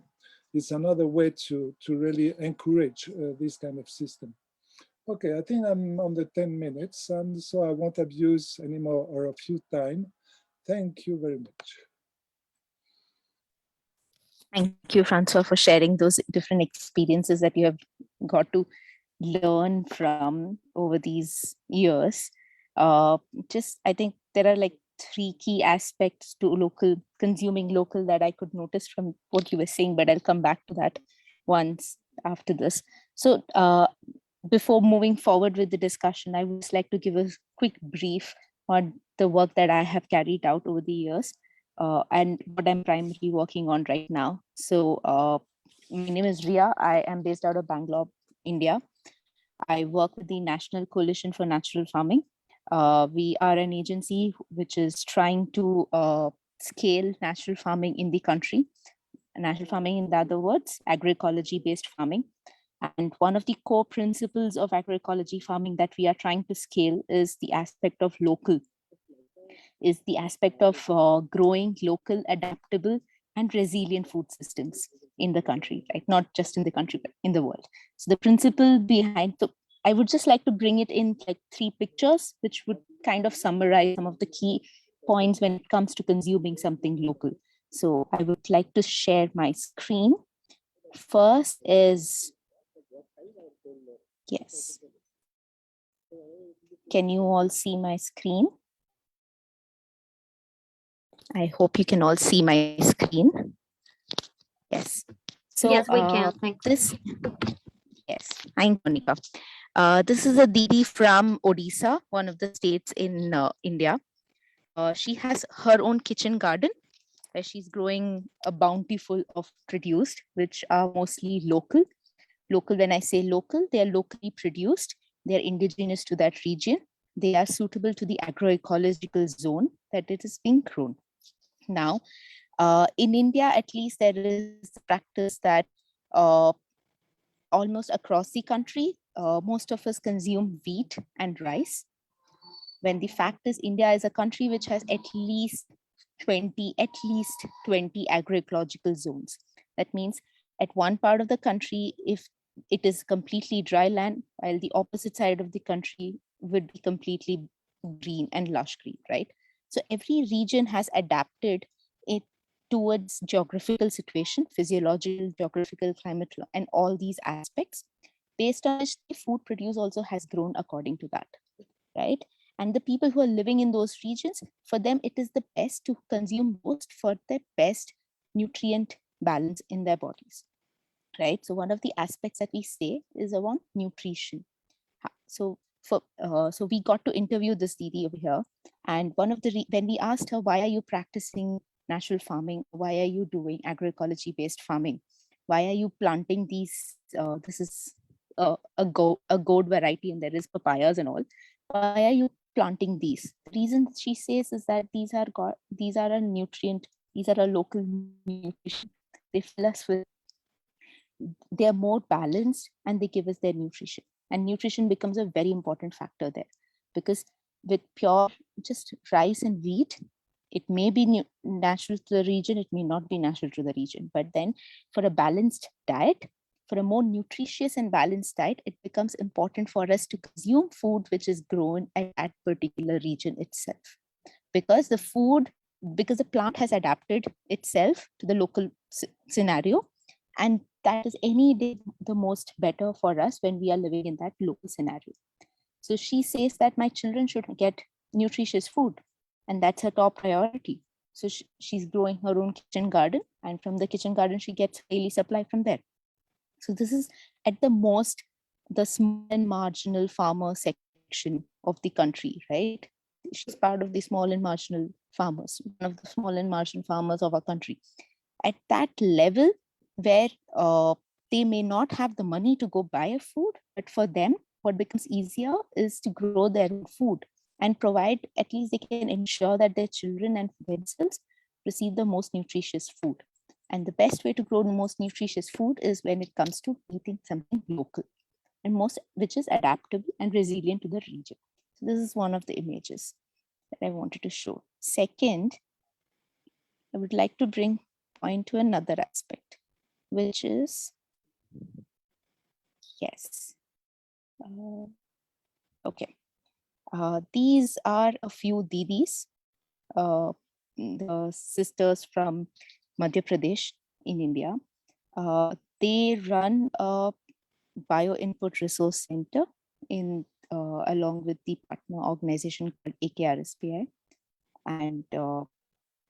K: It's another way to really encourage this kind of system. Okay, I think I'm on the 10 minutes, and so I won't abuse any more or a few time. Thank you very much.
J: Thank you, Francois, for sharing those different experiences that you have got to learn from over these years. I think there are like three key aspects to local, consuming local, that I could notice from what you were saying, but I'll come back to that once after this. So before moving forward with the discussion, I would just like to give a quick brief on the work that I have carried out over the years and what I'm primarily working on right now. So my name is Ria. I am based out of Bangalore, India. I work with the National Coalition for Natural Farming. We are an agency which is trying to scale natural farming in the country. Natural farming, in other words, agroecology-based farming. And one of the core principles of agroecology farming that we are trying to scale is the aspect of local, is the aspect of growing local, adaptable, and resilient food systems in the country, right? Not just in the country, but in the world. So the principle behind, so I would just like to bring it in like 3 pictures, which would kind of summarize some of the key points when it comes to consuming something local. So I would like to share my screen. First is, yes. Can you all see my screen? I hope you can all see my screen. Yes. So
C: Yes, we can. Thanks.
J: This, yes, I'm Monica. This is a Didi from Odisha, one of the states in India. She has her own kitchen garden where she's growing a bountiful of produced, which are mostly local. Local, when I say local, they are locally produced. They are indigenous to that region. They are suitable to the agroecological zone that it is being grown. Now, in India, at least, there is a practice that almost across the country, most of us consume wheat and rice. When the fact is, India is a country which has at least 20 agroecological zones. That means at one part of the country, if it is completely dry land, while the opposite side of the country would be completely green and lush green, right? So every region has adapted it towards geographical situation, physiological, geographical, climate, and all these aspects, based on which the food produced also has grown according to that, right? And the people who are living in those regions, for them, it is the best to consume most for their best nutrient balance in their bodies, right? So one of the aspects that we say is around nutrition. So so we got to interview this Didi over here, and one of the when we asked her, why are you practicing natural farming? Why are you doing agroecology based farming? Why are you planting these? This is a gourd variety, and there is papayas and all. Why are you planting these? The reason she says is that these are a nutrient. These are a local nutrition. They fill us with. They are more balanced, and they give us their nutrition. And nutrition becomes a very important factor there, because with pure just rice and wheat, it may be natural to the region, it may not be natural to the region. But then for a balanced diet, for a more nutritious and balanced diet, it becomes important for us to consume food which is grown at that particular region itself. Because the plant has adapted itself to the local scenario, and that is any day the most better for us when we are living in that local scenario. So she says that my children should get nutritious food, and that's her top priority. So she's growing her own kitchen garden, and from the kitchen garden, she gets daily supply from there. So this is at the small and marginal farmer section of the country, right? She's part of the small and marginal farmers, one of the small and marginal farmers of our country. At that level, where they may not have the money to go buy a food, but for them, what becomes easier is to grow their own food and provide, at least they can ensure that their children and themselves receive the most nutritious food. And the best way to grow the most nutritious food is when it comes to eating something local, and which is adaptable and resilient to the region. So this is one of the images that I wanted to show. Second, I would like to bring point to another aspect, which is, yes. Okay. These are a few Didis, the sisters from Madhya Pradesh in India. They run a bio input resource center in along with the partner organization called AKRSPI. and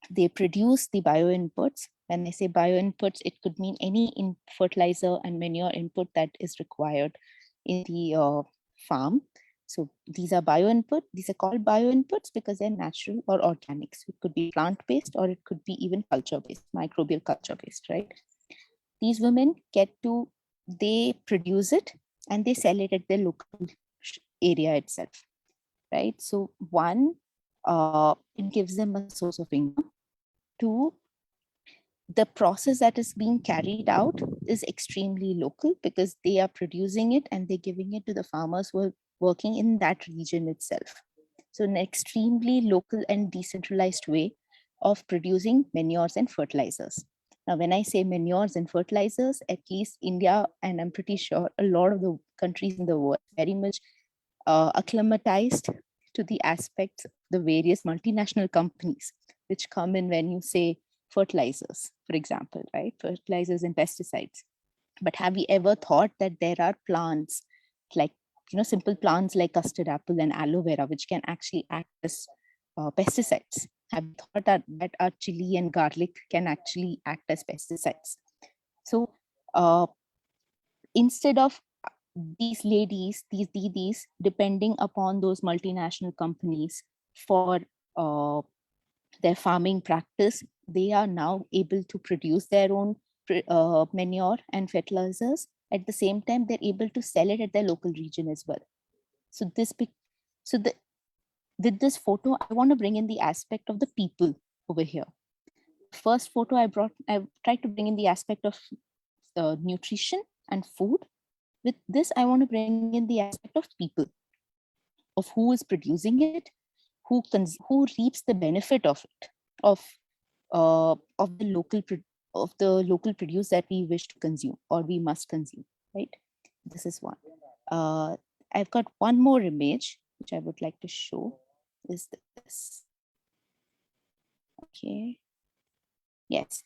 J: they produce the bioinputs. When I say bioinputs, it could mean any fertilizer and manure input that is required in the farm. So these are bioinput. These are called bioinputs because they're natural or organic. So it could be plant-based or it could be even culture-based, microbial culture-based, right? These women they produce it and they sell it at their local area itself, right? So one, it gives them a source of income. Two, the process that is being carried out is extremely local because they are producing it and they're giving it to the farmers who are working in that region itself. So an extremely local and decentralized way of producing manures and fertilizers. Now, when I say manures and fertilizers, at least India, and I'm pretty sure a lot of the countries in the world, very much acclimatized to the aspects of the various multinational companies which come in when you say fertilizers, for example, right? Fertilizers and pesticides. But have you ever thought that there are plants like, simple plants like custard apple and aloe vera, which can actually act as pesticides? Have you thought that our chili and garlic can actually act as pesticides? So instead of these ladies, these didis, depending upon those multinational companies for their farming practice, they are now able to produce their own manure and fertilizers. At the same time, they're able to sell it at their local region as well. So with this photo, I want to bring in the aspect of the people over here. First photo I tried to bring in the aspect of nutrition and food. With this, I want to bring in the aspect of people, of who is producing it, who reaps the benefit of it, of the local produce that we wish to consume or we must consume, right? This is one. I've got one more image which I would like to show. Is this? Okay. Yes.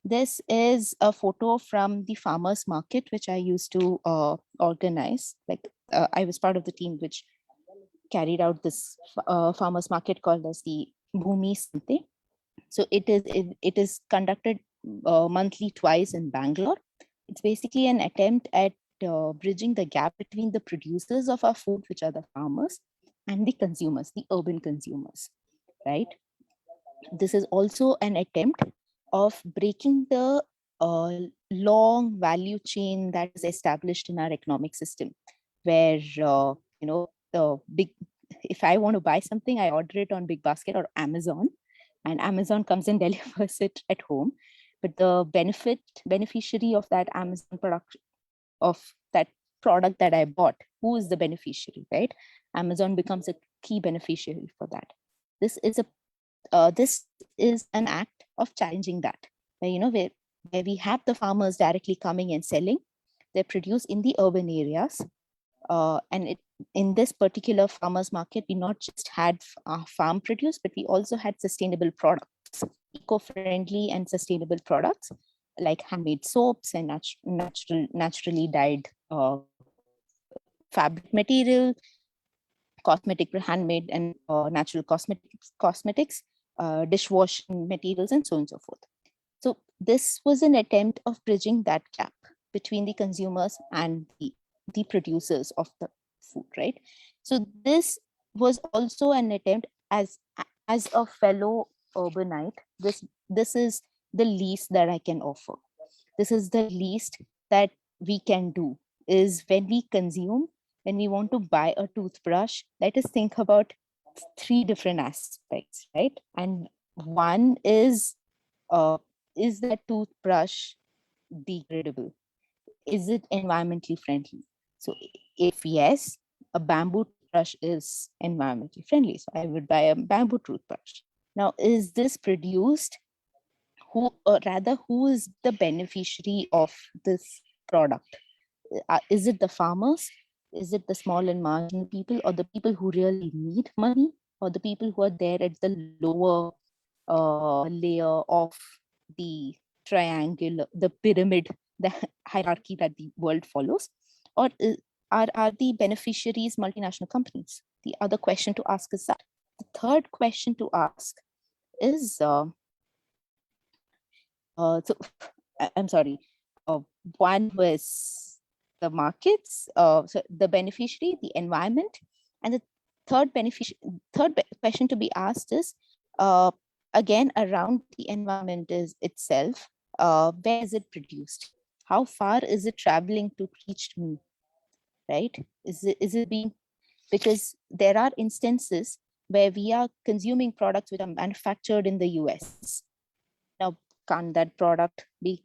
J: This is a photo from the farmers market, which I used to organize. I was part of the team which carried out this farmers market called as the Bhumi Sante. So it is conducted monthly twice in Bangalore. It's basically an attempt at bridging the gap between the producers of our food, which are the farmers, and the consumers, the urban consumers, right? This is also an attempt of breaking the long value chain that is established in our economic system, where if I want to buy something, I order it on Big Basket or Amazon, and Amazon comes and delivers it at home. But the beneficiary of that Amazon product, of that product that I bought, who is the beneficiary, right? Amazon becomes a key beneficiary for that. This is an act of challenging that, where we have the farmers directly coming and selling. They produce in the urban areas, and in this particular farmers market, we not just had farm produce, but we also had sustainable products, eco-friendly and sustainable products like handmade soaps and naturally dyed fabric material, cosmetic, handmade and natural cosmetics, dishwashing materials, and so on and so forth. So this was an attempt of bridging that gap between the consumers and the producers of the food, right? So this was also an attempt as a fellow urbanite. This is the least that I can offer. This is the least that we can do, is when we consume, when we want to buy a toothbrush, let us think about 3 different aspects, right? And one is that toothbrush degradable? Is it environmentally friendly? So if yes, a bamboo toothbrush is environmentally friendly. So I would buy a bamboo toothbrush. Now, is this produced? Who is the beneficiary of this product? Is it the farmers? Is it the small and marginal people, or the people who really need money, or the people who are there at the lower layer of the triangle, the pyramid, the hierarchy that the world follows? Or are the beneficiaries multinational companies? The other question to ask is that. The third question to ask is I'm sorry. One was the markets, so the beneficiary, the environment, and the third question to be asked is again around the environment is itself. Where is it produced? How far is it traveling to reach me? Right? Is it being, because there are instances where we are consuming products which are manufactured in the US. Now, can't that product be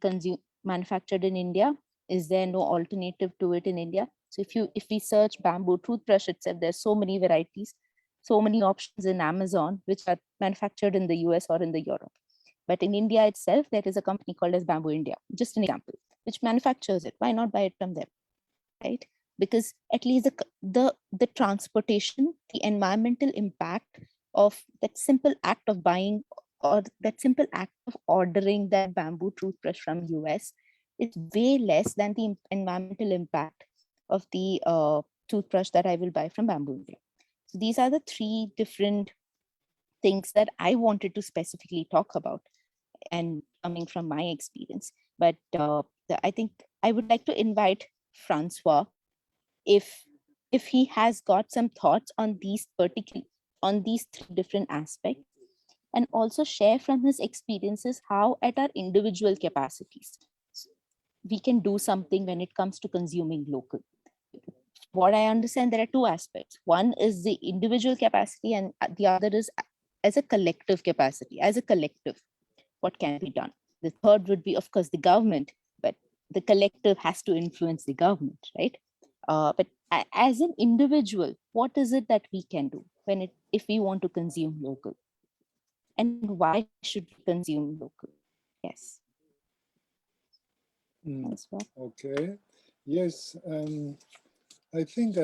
J: manufactured in India? Is there no alternative to it in India? So if we search bamboo toothbrush itself, there's so many varieties, so many options in Amazon which are manufactured in the US or in the Europe. But in India itself, there is a company called as Bamboo India, just an example, which manufactures it. Why not buy it from them, right? Because at least the transportation, the environmental impact of that simple act of buying or that simple act of ordering that bamboo toothbrush from US is way less than the environmental impact of the toothbrush that I will buy from Bamboo India. So these are the three different things that I wanted to specifically talk about and coming from my experience. But I think I would like to invite Francois if he has got some thoughts on these three different aspects, and also share from his experiences how at our individual capacities we can do something when it comes to consuming local. What I understand, there are two aspects. One is the individual capacity, and the other is as a collective capacity. As a collective, what can be done? The third would be, of course, the government, but the collective has to influence the government, right? But as an individual, what is it that we can do if we want to consume local? And why should we consume local? Yes.
K: Okay. Yes. I think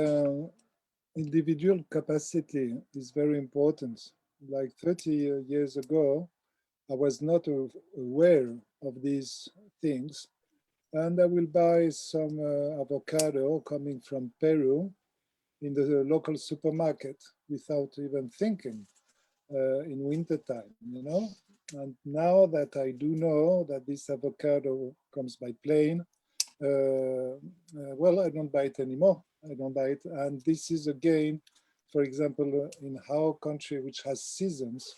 K: individual capacity is very important. Like 30 years ago, I was not aware of these things. And I will buy some avocado coming from Peru in the local supermarket without even thinking in wintertime, you know. And now that I do know that this avocado comes by plane, well, I don't buy it anymore. I don't buy it. And this is again, for example, in our country, which has seasons,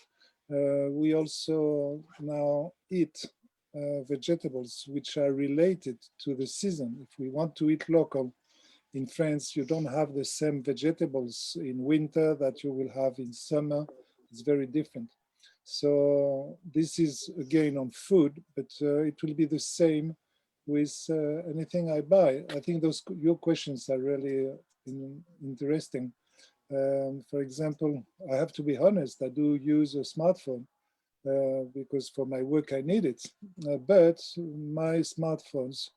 K: we also now eat vegetables which are related to the season. If we want to eat local, in France, you don't have the same vegetables in winter that you will have in summer. It's very different. So this is again on food, but it will be the same with anything I buy. I think your questions are really interesting. For example, I have to be honest, I do use a smartphone because for my work I need it. But my smartphones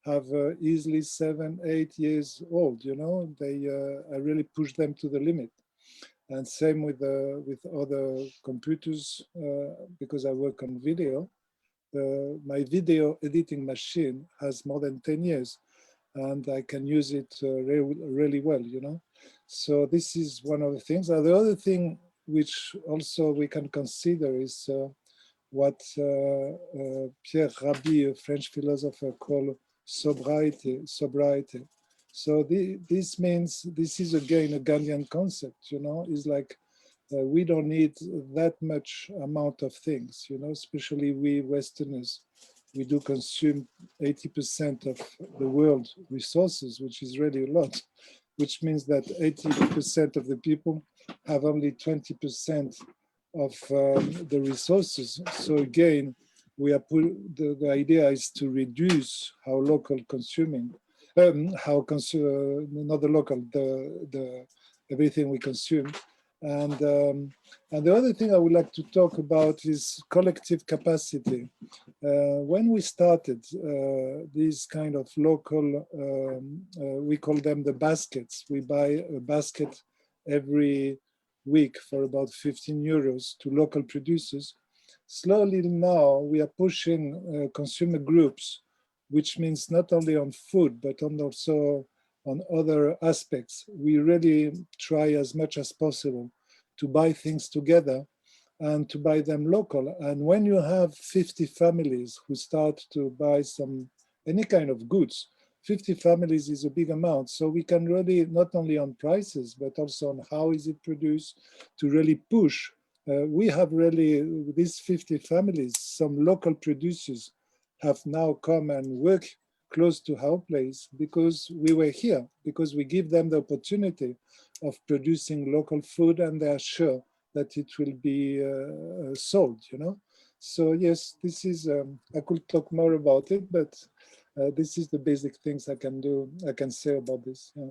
K: have easily 7, 8 years old, you know, I really push them to the limit. And same with other computers, because I work on video. My video editing machine has more than 10 years and I can use it really well, you know. So this is one of the things. The other thing which also we can consider is what Pierre Rabhi, a French philosopher, called sobriety. So this means, this is again a Gandhian concept, you know, is like we don't need that much amount of things, you know, especially we Westerners. We do consume 80% of the world resources, which is really a lot, which means that 80% of the people have only 20% of the resources. So again, we are the idea is to reduce how local consuming, not the local, the everything we consume. And the other thing I would like to talk about is collective capacity. When we started these kind of local, we call them the baskets. We buy a basket every week for about 15 euros to local producers. Slowly now we are pushing consumer groups, which means not only on food, but also on other aspects. We really try as much as possible to buy things together and to buy them local. And when you have 50 families who start to buy any kind of goods, 50 families is a big amount. So we can really, not only on prices, but also on how is it produced, to really push. We have really, these 50 families, some local producers have now come and work close to our place because we were here, because we give them the opportunity of producing local food, and they are sure that it will be sold, you know. So yes, this is, I could talk more about it, but this is the basic things I can say about this. Yeah.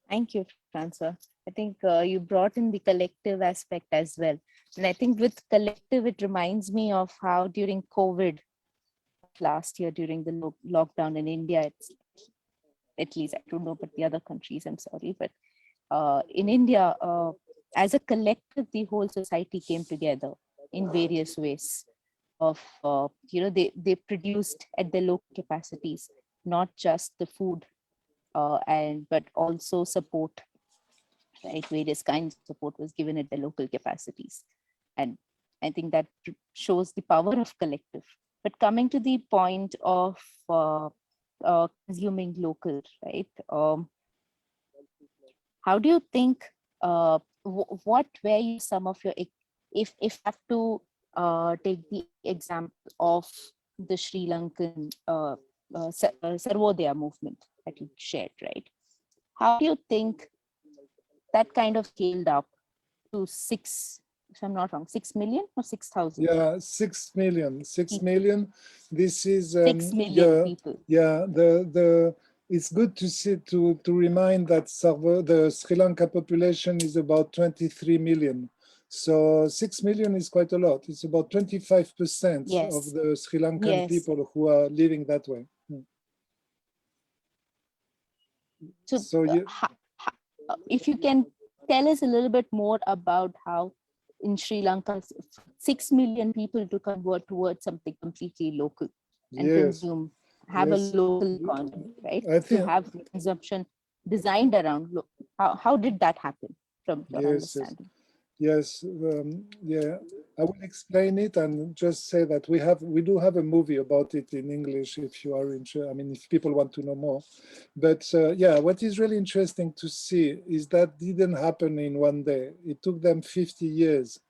J: Thank you, Francois. I think you brought in the collective aspect as well. And I think with collective, it reminds me of how during COVID last year, during the lockdown in India, at least I don't know, but the other countries, I'm sorry, but in India, as a collective, the whole society came together in various ways. They produced at their local capacities, not just the food, but also support, right? Various kinds of support was given at the local capacities. And I think that shows the power of collective. But coming to the point of consuming local, right? How do you think, what were some of your, if I have to take the example of the Sri Lankan Sarvodaya movement that you shared, right? How do you think that kind of scaled up to 6, if I'm not wrong, 6 million or 6,000?
K: Yeah, 6 million. 6 million. This is
J: 6 million people.
K: Yeah, it's good to see to remind that the Sri Lanka population is about 23 million. So 6 million is quite a lot. It's about 25% of the Sri Lankan people who are living that way.
J: So if you can tell us a little bit more about how in Sri Lanka, 6 million people to convert towards something completely local and consume, have a local economy, right? To have consumption designed around, how did that happen from your understanding?
K: Yes, yeah, I will explain it and just say that we do have a movie about it in English if you are interested. I mean, if people want to know more. But yeah, what is really interesting to see is that didn't happen in one day. It took them 50 years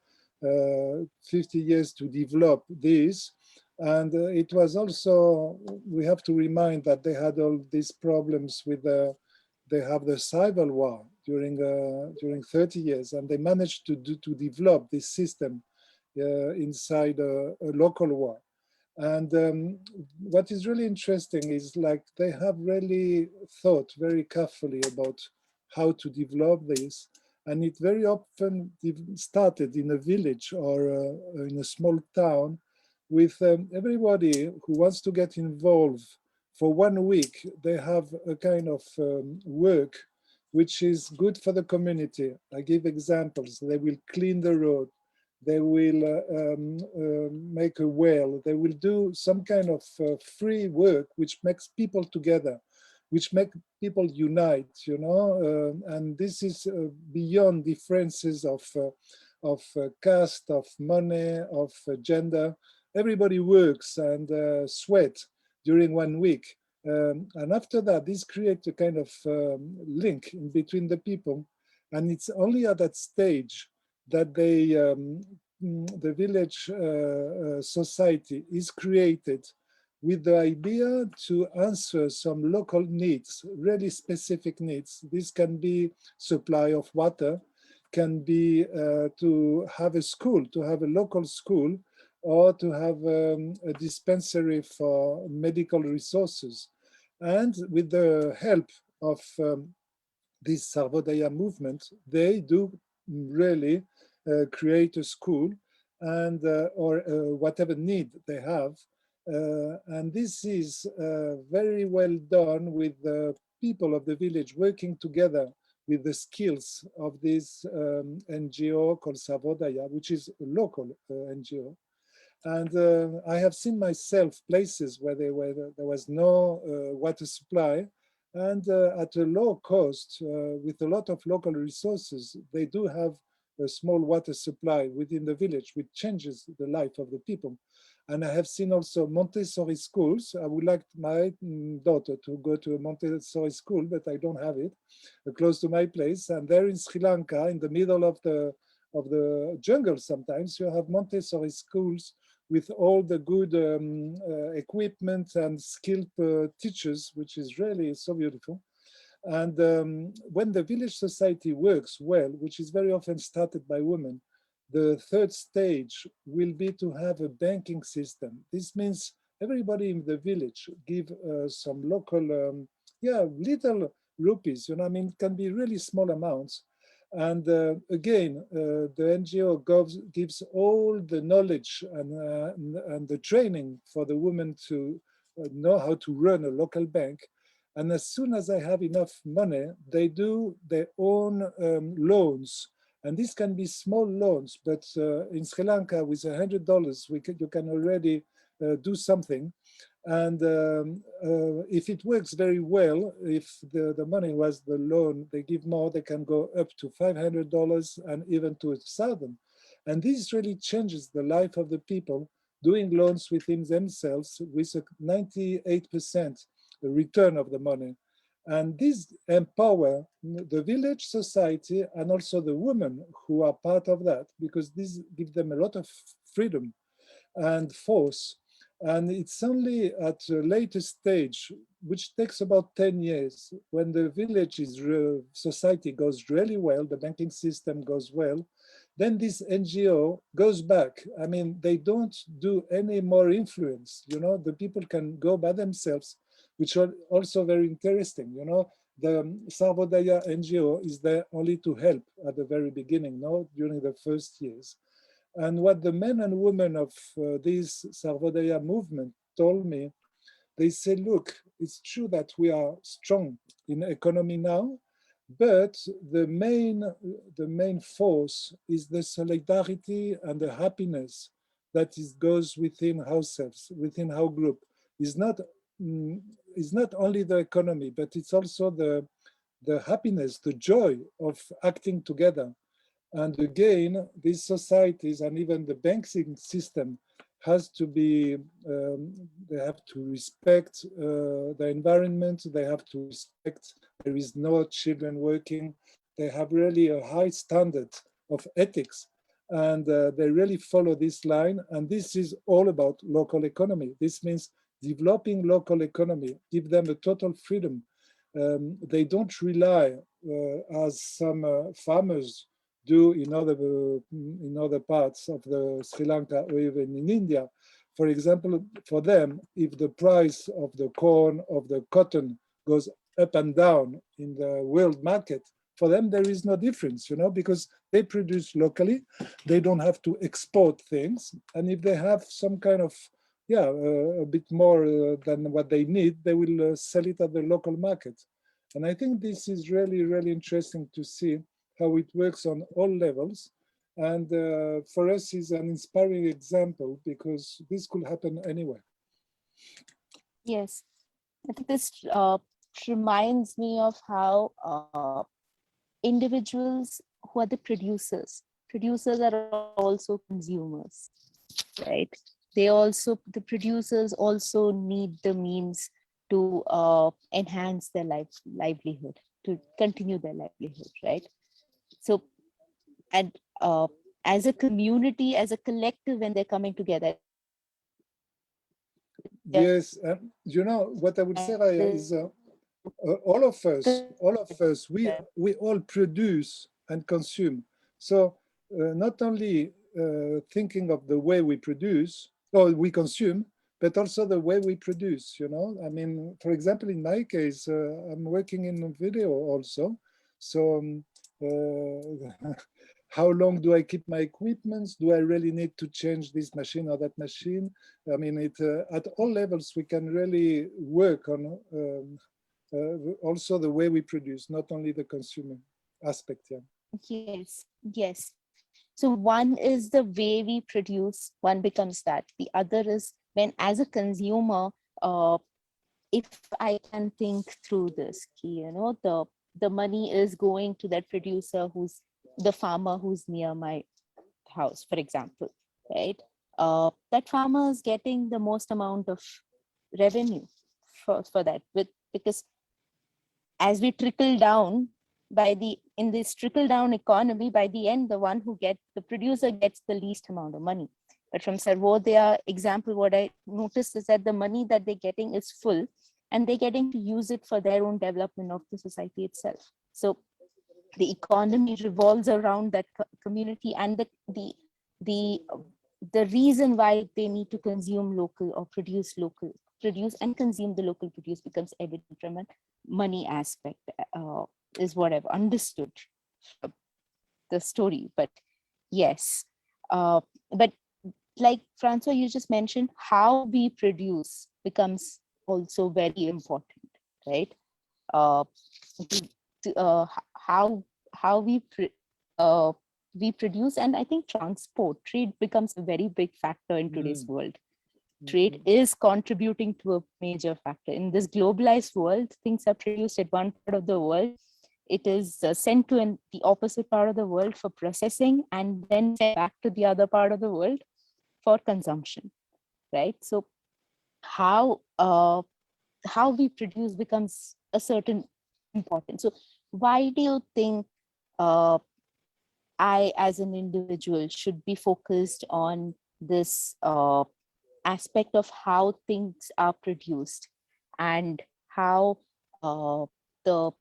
K: to develop this. And it was also, we have to remind that they had all these problems with they have the civil war during 30 years, and they managed to develop this system inside a local war. And what is really interesting is like they have really thought very carefully about how to develop this, and it very often started in a village or in a small town with everybody who wants to get involved. For 1 week, they have a kind of work which is good for the community. I give examples. They will clean the road. They will make a well. They will do some kind of free work which makes people together, which make people unite, you know. And this is beyond differences of caste, of money, of gender. Everybody works and sweat during 1 week. And after that, this creates a kind of link in between the people. And it's only at that stage that the village society is created with the idea to answer some local needs, really specific needs. This can be supply of water, can be to have a school, to have a local school, or to have a dispensary for medical resources. And with the help of this Sarvodaya movement, they do really create a school and or whatever need they have. And this is very well done with the people of the village working together with the skills of this NGO called Sarvodaya, which is a local NGO. And I have seen myself places where there was no water supply, and at a low cost, with a lot of local resources, they do have a small water supply within the village, which changes the life of the people. And I have seen also Montessori schools. I would like my daughter to go to a Montessori school, but I don't have it close to my place. And there in Sri Lanka, in the middle of the jungle, sometimes you have Montessori schools with all the good equipment and skilled teachers, which is really so beautiful. And when the village society works well, which is very often started by women, the third stage will be to have a banking system. This means everybody in the village give some local, little rupees, I mean, it can be really small amounts. And again, the NGO gives all the knowledge and the training for the women to know how to run a local bank. And as soon as I have enough money, they do their own loans. And this can be small loans, but in Sri Lanka with $100, you can already do something. And if it works very well, if the money was the loan, they give more, they can go up to $500 and even to $1,000. And this really changes the life of the people doing loans within themselves with a 98% return of the money. And this empower the village society and also the women who are part of that, because this gives them a lot of freedom and force. And it's only at a later stage, which takes about 10 years, when the village society goes really well, the banking system goes well, then this NGO goes back. I mean, they don't do any more influence, the people can go by themselves, which are also very interesting. The Sarvodaya NGO is there only to help at the very beginning, during the first years. And what the men and women of this Sarvodaya movement told me, they said, look, it's true that we are strong in economy now, but the main force is the solidarity and the happiness that goes within ourselves, within our group. It's not only the economy, but it's also the happiness, the joy of acting together. And again, these societies and even the banking system has to be, they have to respect the environment, they have to respect there is no children working, they have really a high standard of ethics, and they really follow this line. And this is all about local economy. This means developing local economy, give them a total freedom. They don't rely, as some farmers do in other parts of the Sri Lanka or even in India. For example, for them, if the price of the corn, of the cotton goes up and down in the world market, for them there is no difference, because they produce locally, they don't have to export things. And if they have some kind of, a bit more than what they need, they will sell it at the local market. And I think this is really, really interesting to see how it works on all levels. And for us is an inspiring example, because this could happen anywhere.
J: Yes, I think this reminds me of how individuals who are the producers are also consumers, right? The producers also need the means to enhance their livelihood, to continue their livelihood, right? So, and as a community, as a collective, when they're coming together.
K: Yes, what I would say, Raya, is all of us, we all produce and consume. So not only thinking of the way we produce or we consume, but also the way we produce, I mean, for example, in my case, I'm working in video also. So how long do I keep my equipment? Do I really need to change this machine or that machine? I mean, at all levels, we can really work on also the way we produce, not only the consumer aspect. Yeah.
J: Yes. So one is the way we produce, one becomes that. The other is when, as a consumer, if I can think through this, the money is going to that producer who's the farmer who's near my house, for example, right? That farmer is getting the most amount of revenue for that, because as we trickle down, in this trickle down economy, by the end, the producer gets the least amount of money. But from Sarvodaya example, what I noticed is that the money that they're getting is full, and they're getting to use it for their own development of the society itself. So the economy revolves around that community, and the reason why they need to consume local or produce and consume the local produce becomes evident from a money aspect, is what I've understood from the story. But yes, but like Francois, you just mentioned, how we produce becomes also very important, right? How we produce, and I think trade becomes a very big factor in today's world. Trade is contributing to a major factor. In this globalized world, things are produced at one part of the world. It is sent to the opposite part of the world for processing, and then sent back to the other part of the world for consumption, right? So how we produce becomes a certain important. So why do you think I, as an individual, should be focused on this aspect of how things are produced, and how the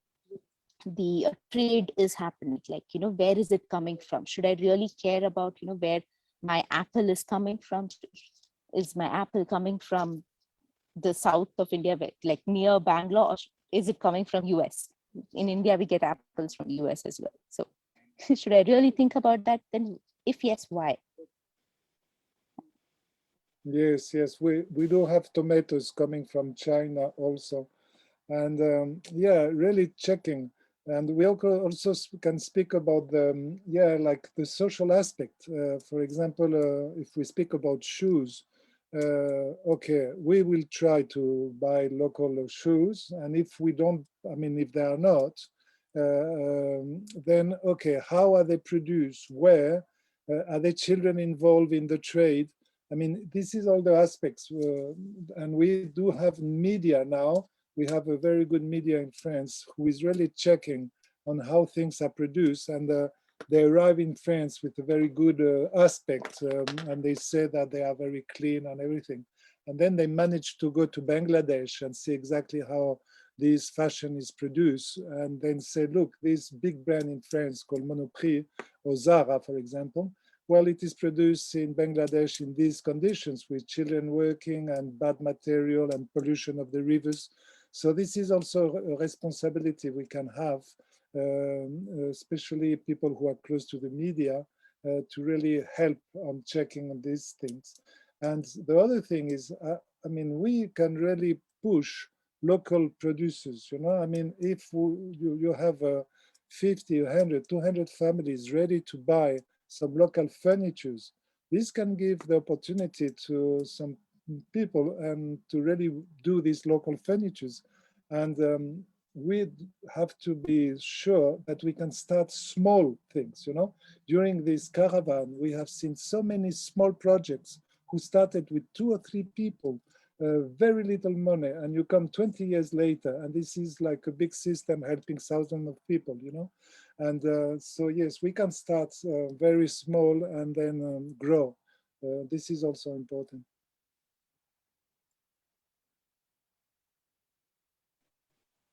J: trade is happening? Like, where is it coming from? Should I really care about, where my apple is coming from? Is my apple coming from the south of India, like near Bangalore, or is it coming from US? In India, we get apples from US as well. So should I really think about that? Then if yes, why?
K: Yes, we do have tomatoes coming from China also. And yeah, really checking. And we also can speak about like the social aspect. For example, if we speak about shoes, okay, we will try to buy local shoes. And if we don't, if they are not, then okay, how are they produced? Where? Are there children involved in the trade? This is all the aspects. And we do have media now. We have a very good media in France who is really checking on how things are produced, and they arrive in France with a very good aspect, and they say that they are very clean and everything. And then they manage to go to Bangladesh and see exactly how this fashion is produced, and then say, look, this big brand in France called Monoprix or Zara, for example, well, it is produced in Bangladesh in these conditions with children working and bad material and pollution of the rivers. So this is also a responsibility we can have, especially people who are close to the media, to really help on checking on these things. And the other thing is, we can really push local producers, if you have 50, 100, 200 families ready to buy some local furnitures, this can give the opportunity to some people and to really do these local furnitures. And we have to be sure that we can start small things. During this caravan, we have seen so many small projects who started with 2 or 3 people, very little money, and you come 20 years later, and this is like a big system helping thousands of people, And so yes, we can start very small and then grow. This is also important.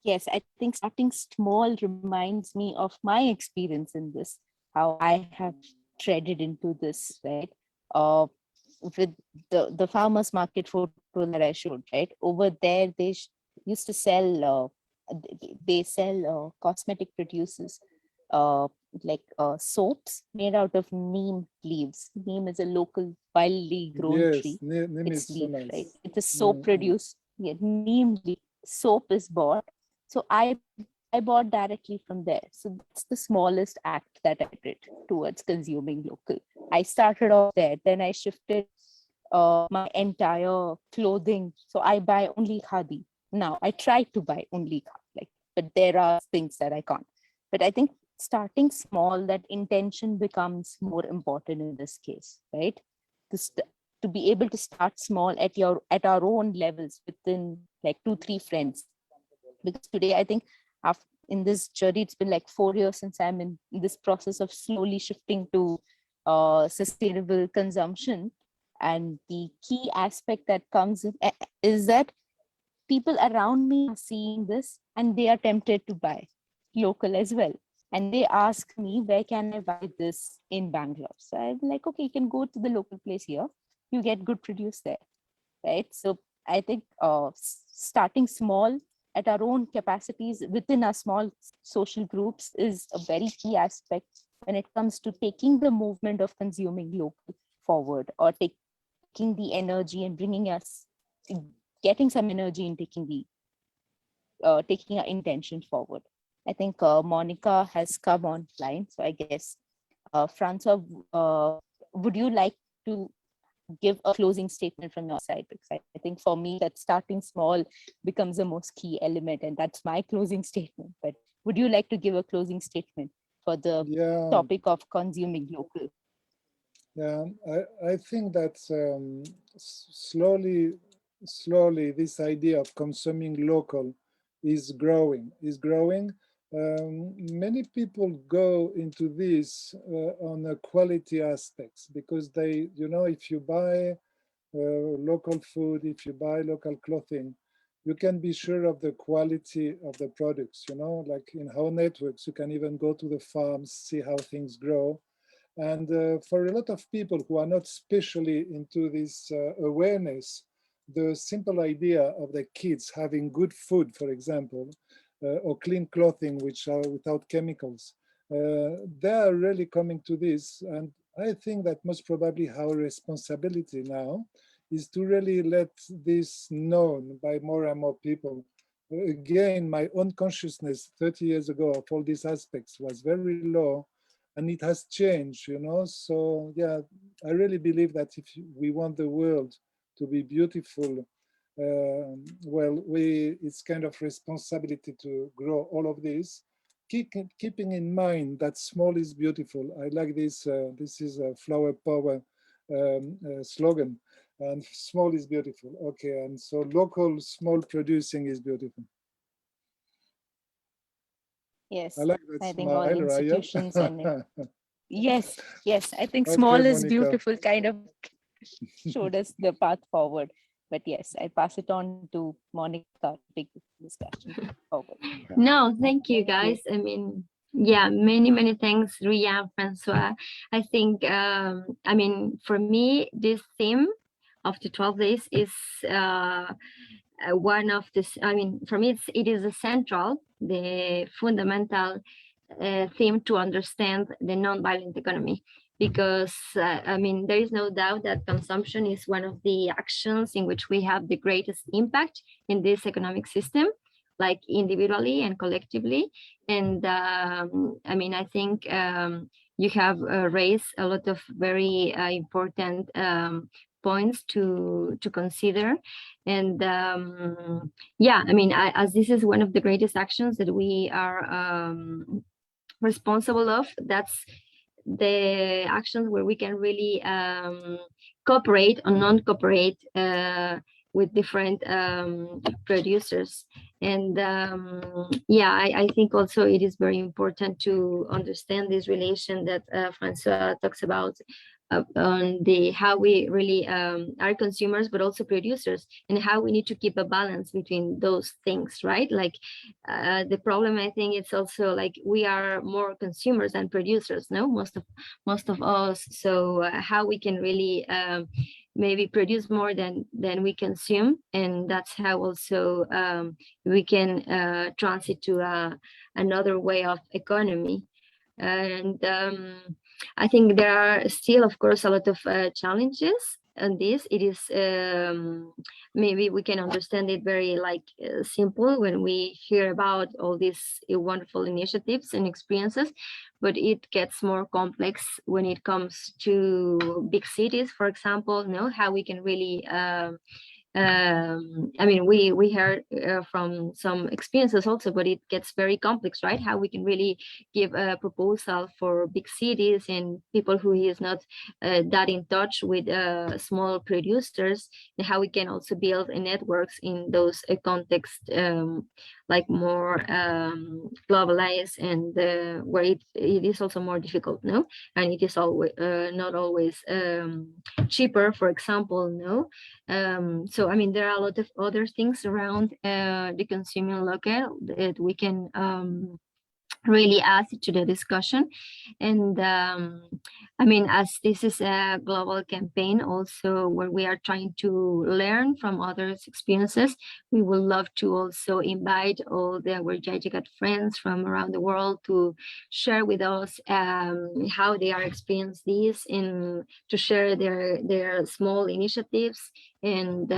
J: Yes, I think starting small reminds me of my experience in this, how I have treaded into this, right? With the farmers market photo that I showed, right? Over there, they used to sell, they sell cosmetic producers, like soaps made out of neem leaves. Neem is a local wildly grown tree.
K: Neem
J: It's
K: is
J: leaf,
K: so nice.
J: right? It's a soap produced. Yeah, neem leaf soap is bought. So I bought directly from there. So that's the smallest act that I did towards consuming local. I started off there, then I shifted my entire clothing. So I buy only khadi. Now I try to buy only khadi, but there are things that I can't. But I think starting small, that intention becomes more important in this case, right? To be able to start small at our own levels within like 2-3 friends. Because today, I think in this journey, it's been like 4 years since I'm in this process of slowly shifting to sustainable consumption. And the key aspect that comes in is that people around me are seeing this and they are tempted to buy local as well. And they ask me, where can I buy this in Bangalore? So I'm like, okay, you can go to the local place here. You get good produce there, right? So I think starting small at our own capacities within our small social groups is a very key aspect when it comes to taking the movement of consuming local forward, or taking the energy and bringing us, getting some energy in taking our intention forward. I think Monica has come online, so I guess Francois, would you like to give a closing statement from your side? Because I think for me that starting small becomes the most key element, and that's my closing statement. But would you like to give a closing statement for the topic of consuming local?
K: Yeah, I think that slowly this idea of consuming local is growing. Many people go into this on a quality aspects, because they, if you buy local food, if you buy local clothing, you can be sure of the quality of the products, like in our networks, you can even go to the farms, see how things grow. And for a lot of people who are not specially into this awareness, the simple idea of the kids having good food, for example, or clean clothing, which are without chemicals, they are really coming to this. And I think that most probably our responsibility now is to really let this known by more and more people. Again, my own consciousness 30 years ago of all these aspects was very low, and it has changed, So yeah, I really believe that if we want the world to be beautiful, well, it's kind of responsibility to grow all of this, keeping in mind that small is beautiful. I like this. This is a flower power slogan, and small is beautiful. Okay, and so local small producing is beautiful.
J: Yes,
K: I like that
J: I think
K: smile,
J: all institutions and yes, I think
K: Okay,
J: small is
K: Monica.
J: beautiful kind of showed us the path forward. But yes, I pass it on to Monica to take this discussion forward.
C: No, thank you guys. I mean, yeah, many thanks, Ria, Francois. I think, I mean, for me, this theme of the 12 days is one of this, I mean, for me, it is the fundamental theme to understand the non-violent economy. Because, I mean, there is no doubt that consumption is one of the actions in which we have the greatest impact in this economic system, like individually and collectively. And I mean, I think you have raised a lot of very important points to consider. And yeah, I mean, as this is one of the greatest actions that we are responsible of, that's the actions where we can really cooperate or non-cooperate with different producers. And yeah, I think also it is very important to understand this relation that Francois talks about on the how we really are consumers, but also producers, and how we need to keep a balance between those things, right? Like the problem, I think, it's also like we are more consumers than producers, no? Most of us. So how we can really maybe produce more than we consume, and that's how also we can transit to another way of economy. And I think there are still, of course, a lot of challenges on this. It is maybe we can understand it very simple when we hear about all these wonderful initiatives and experiences, but it gets more complex when it comes to big cities, for example. How we can really I mean, we heard from some experiences also, but it gets very complex, right? How we can really give a proposal for big cities and people who is not that in touch with small producers, and how we can also build networks in those contexts, like more globalized, and where it is also more difficult, no? And it is always not always cheaper, for example, no? So I mean, there are a lot of other things around the consuming local that we can really add to the discussion. And I mean, as this is a global campaign also where we are trying to learn from others' experiences, we would love to also invite all our Jagat friends from around the world to share with us how they are experiencing this, and to share their small initiatives, and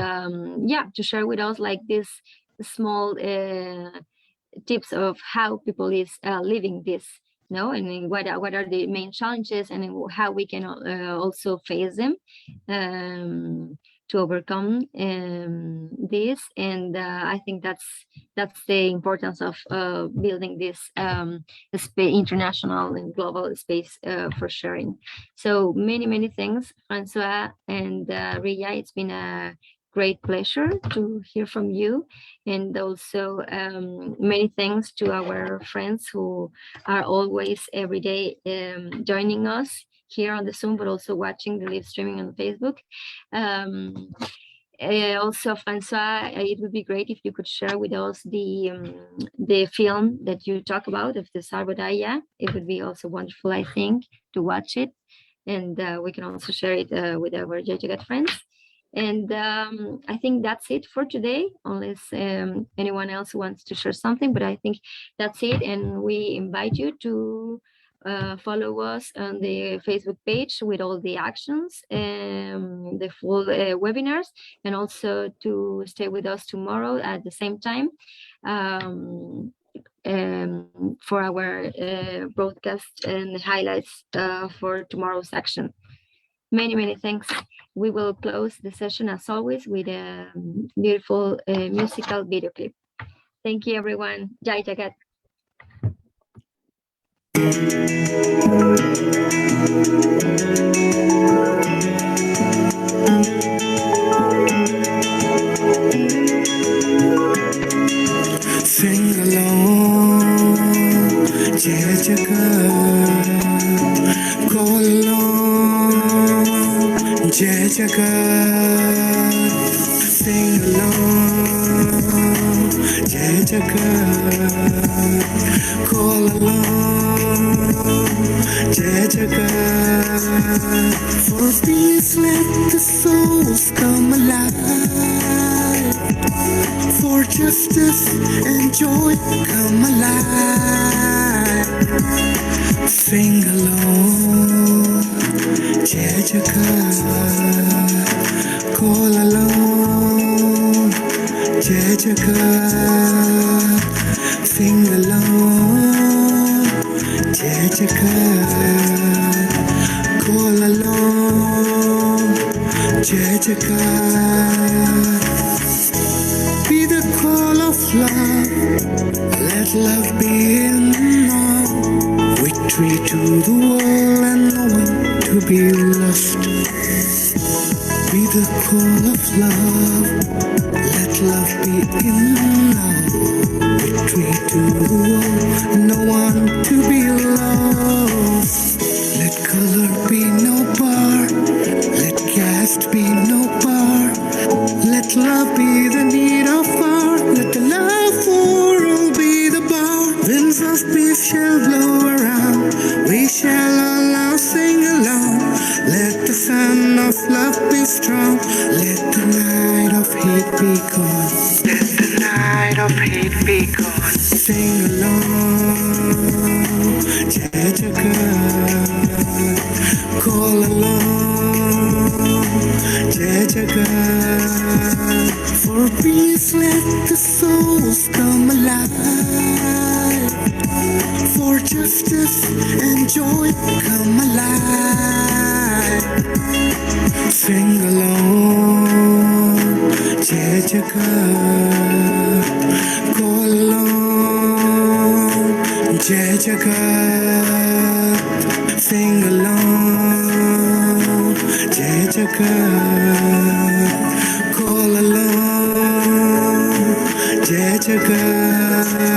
C: yeah, to share with us like this small tips of how people is living this, and what are the main challenges, and how we can also face them to overcome this. And I think that's the importance of building this international and global space for sharing. So many thanks, Francois and Ria. It's been a great pleasure to hear from you, and also many thanks to our friends who are always every day joining us here on the Zoom, but also watching the live streaming on Facebook. Also, Francois, it would be great if you could share with us the film that you talk about of the Sarbodaya. It would be also wonderful, I think, to watch it, and we can also share it with our Jagat friends. And I think that's it for today, unless anyone else wants to share something, but I think that's it. And we invite you to follow us on the Facebook page with all the actions, the full webinars, and also to stay with us tomorrow at the same time for our broadcast and highlights for tomorrow's action. Many thanks. We will close the session as always with a beautiful musical video clip. Thank you, everyone. Jai Jagat.
L: Sing along, Jai Jagat. Call along, Jai Jagat. Sing along, Jai Jagat. Call along, Jai Jagat. For peace, let the souls come alive. For justice and joy, come alive. Sing along, Jai Jagat. Call along, Jai Jagat. Sing along, Jai Jagat. Call along, Jai Jagat. Be the call of love, let love be enough. Victory to the world and no one to be lost. Be the call of love, let love be enough. Victory to the world and no one to be lost. Let color be no bar, let caste be no bar. Let love be the need of our, let the love for all be the bar. Winds of peace shall blow around, we shall all now sing along. Let the sun of love be strong, let the night of hate be gone. Let the night of hate be gone. Sing along, Jai Jagat. Call along, Jai Jagat. For peace, let the souls come alive. For justice and joy, come alive. Sing along, Jagat, call along, Jai Jagat, sing along, Jai Jagat, call along, Jai Jagat.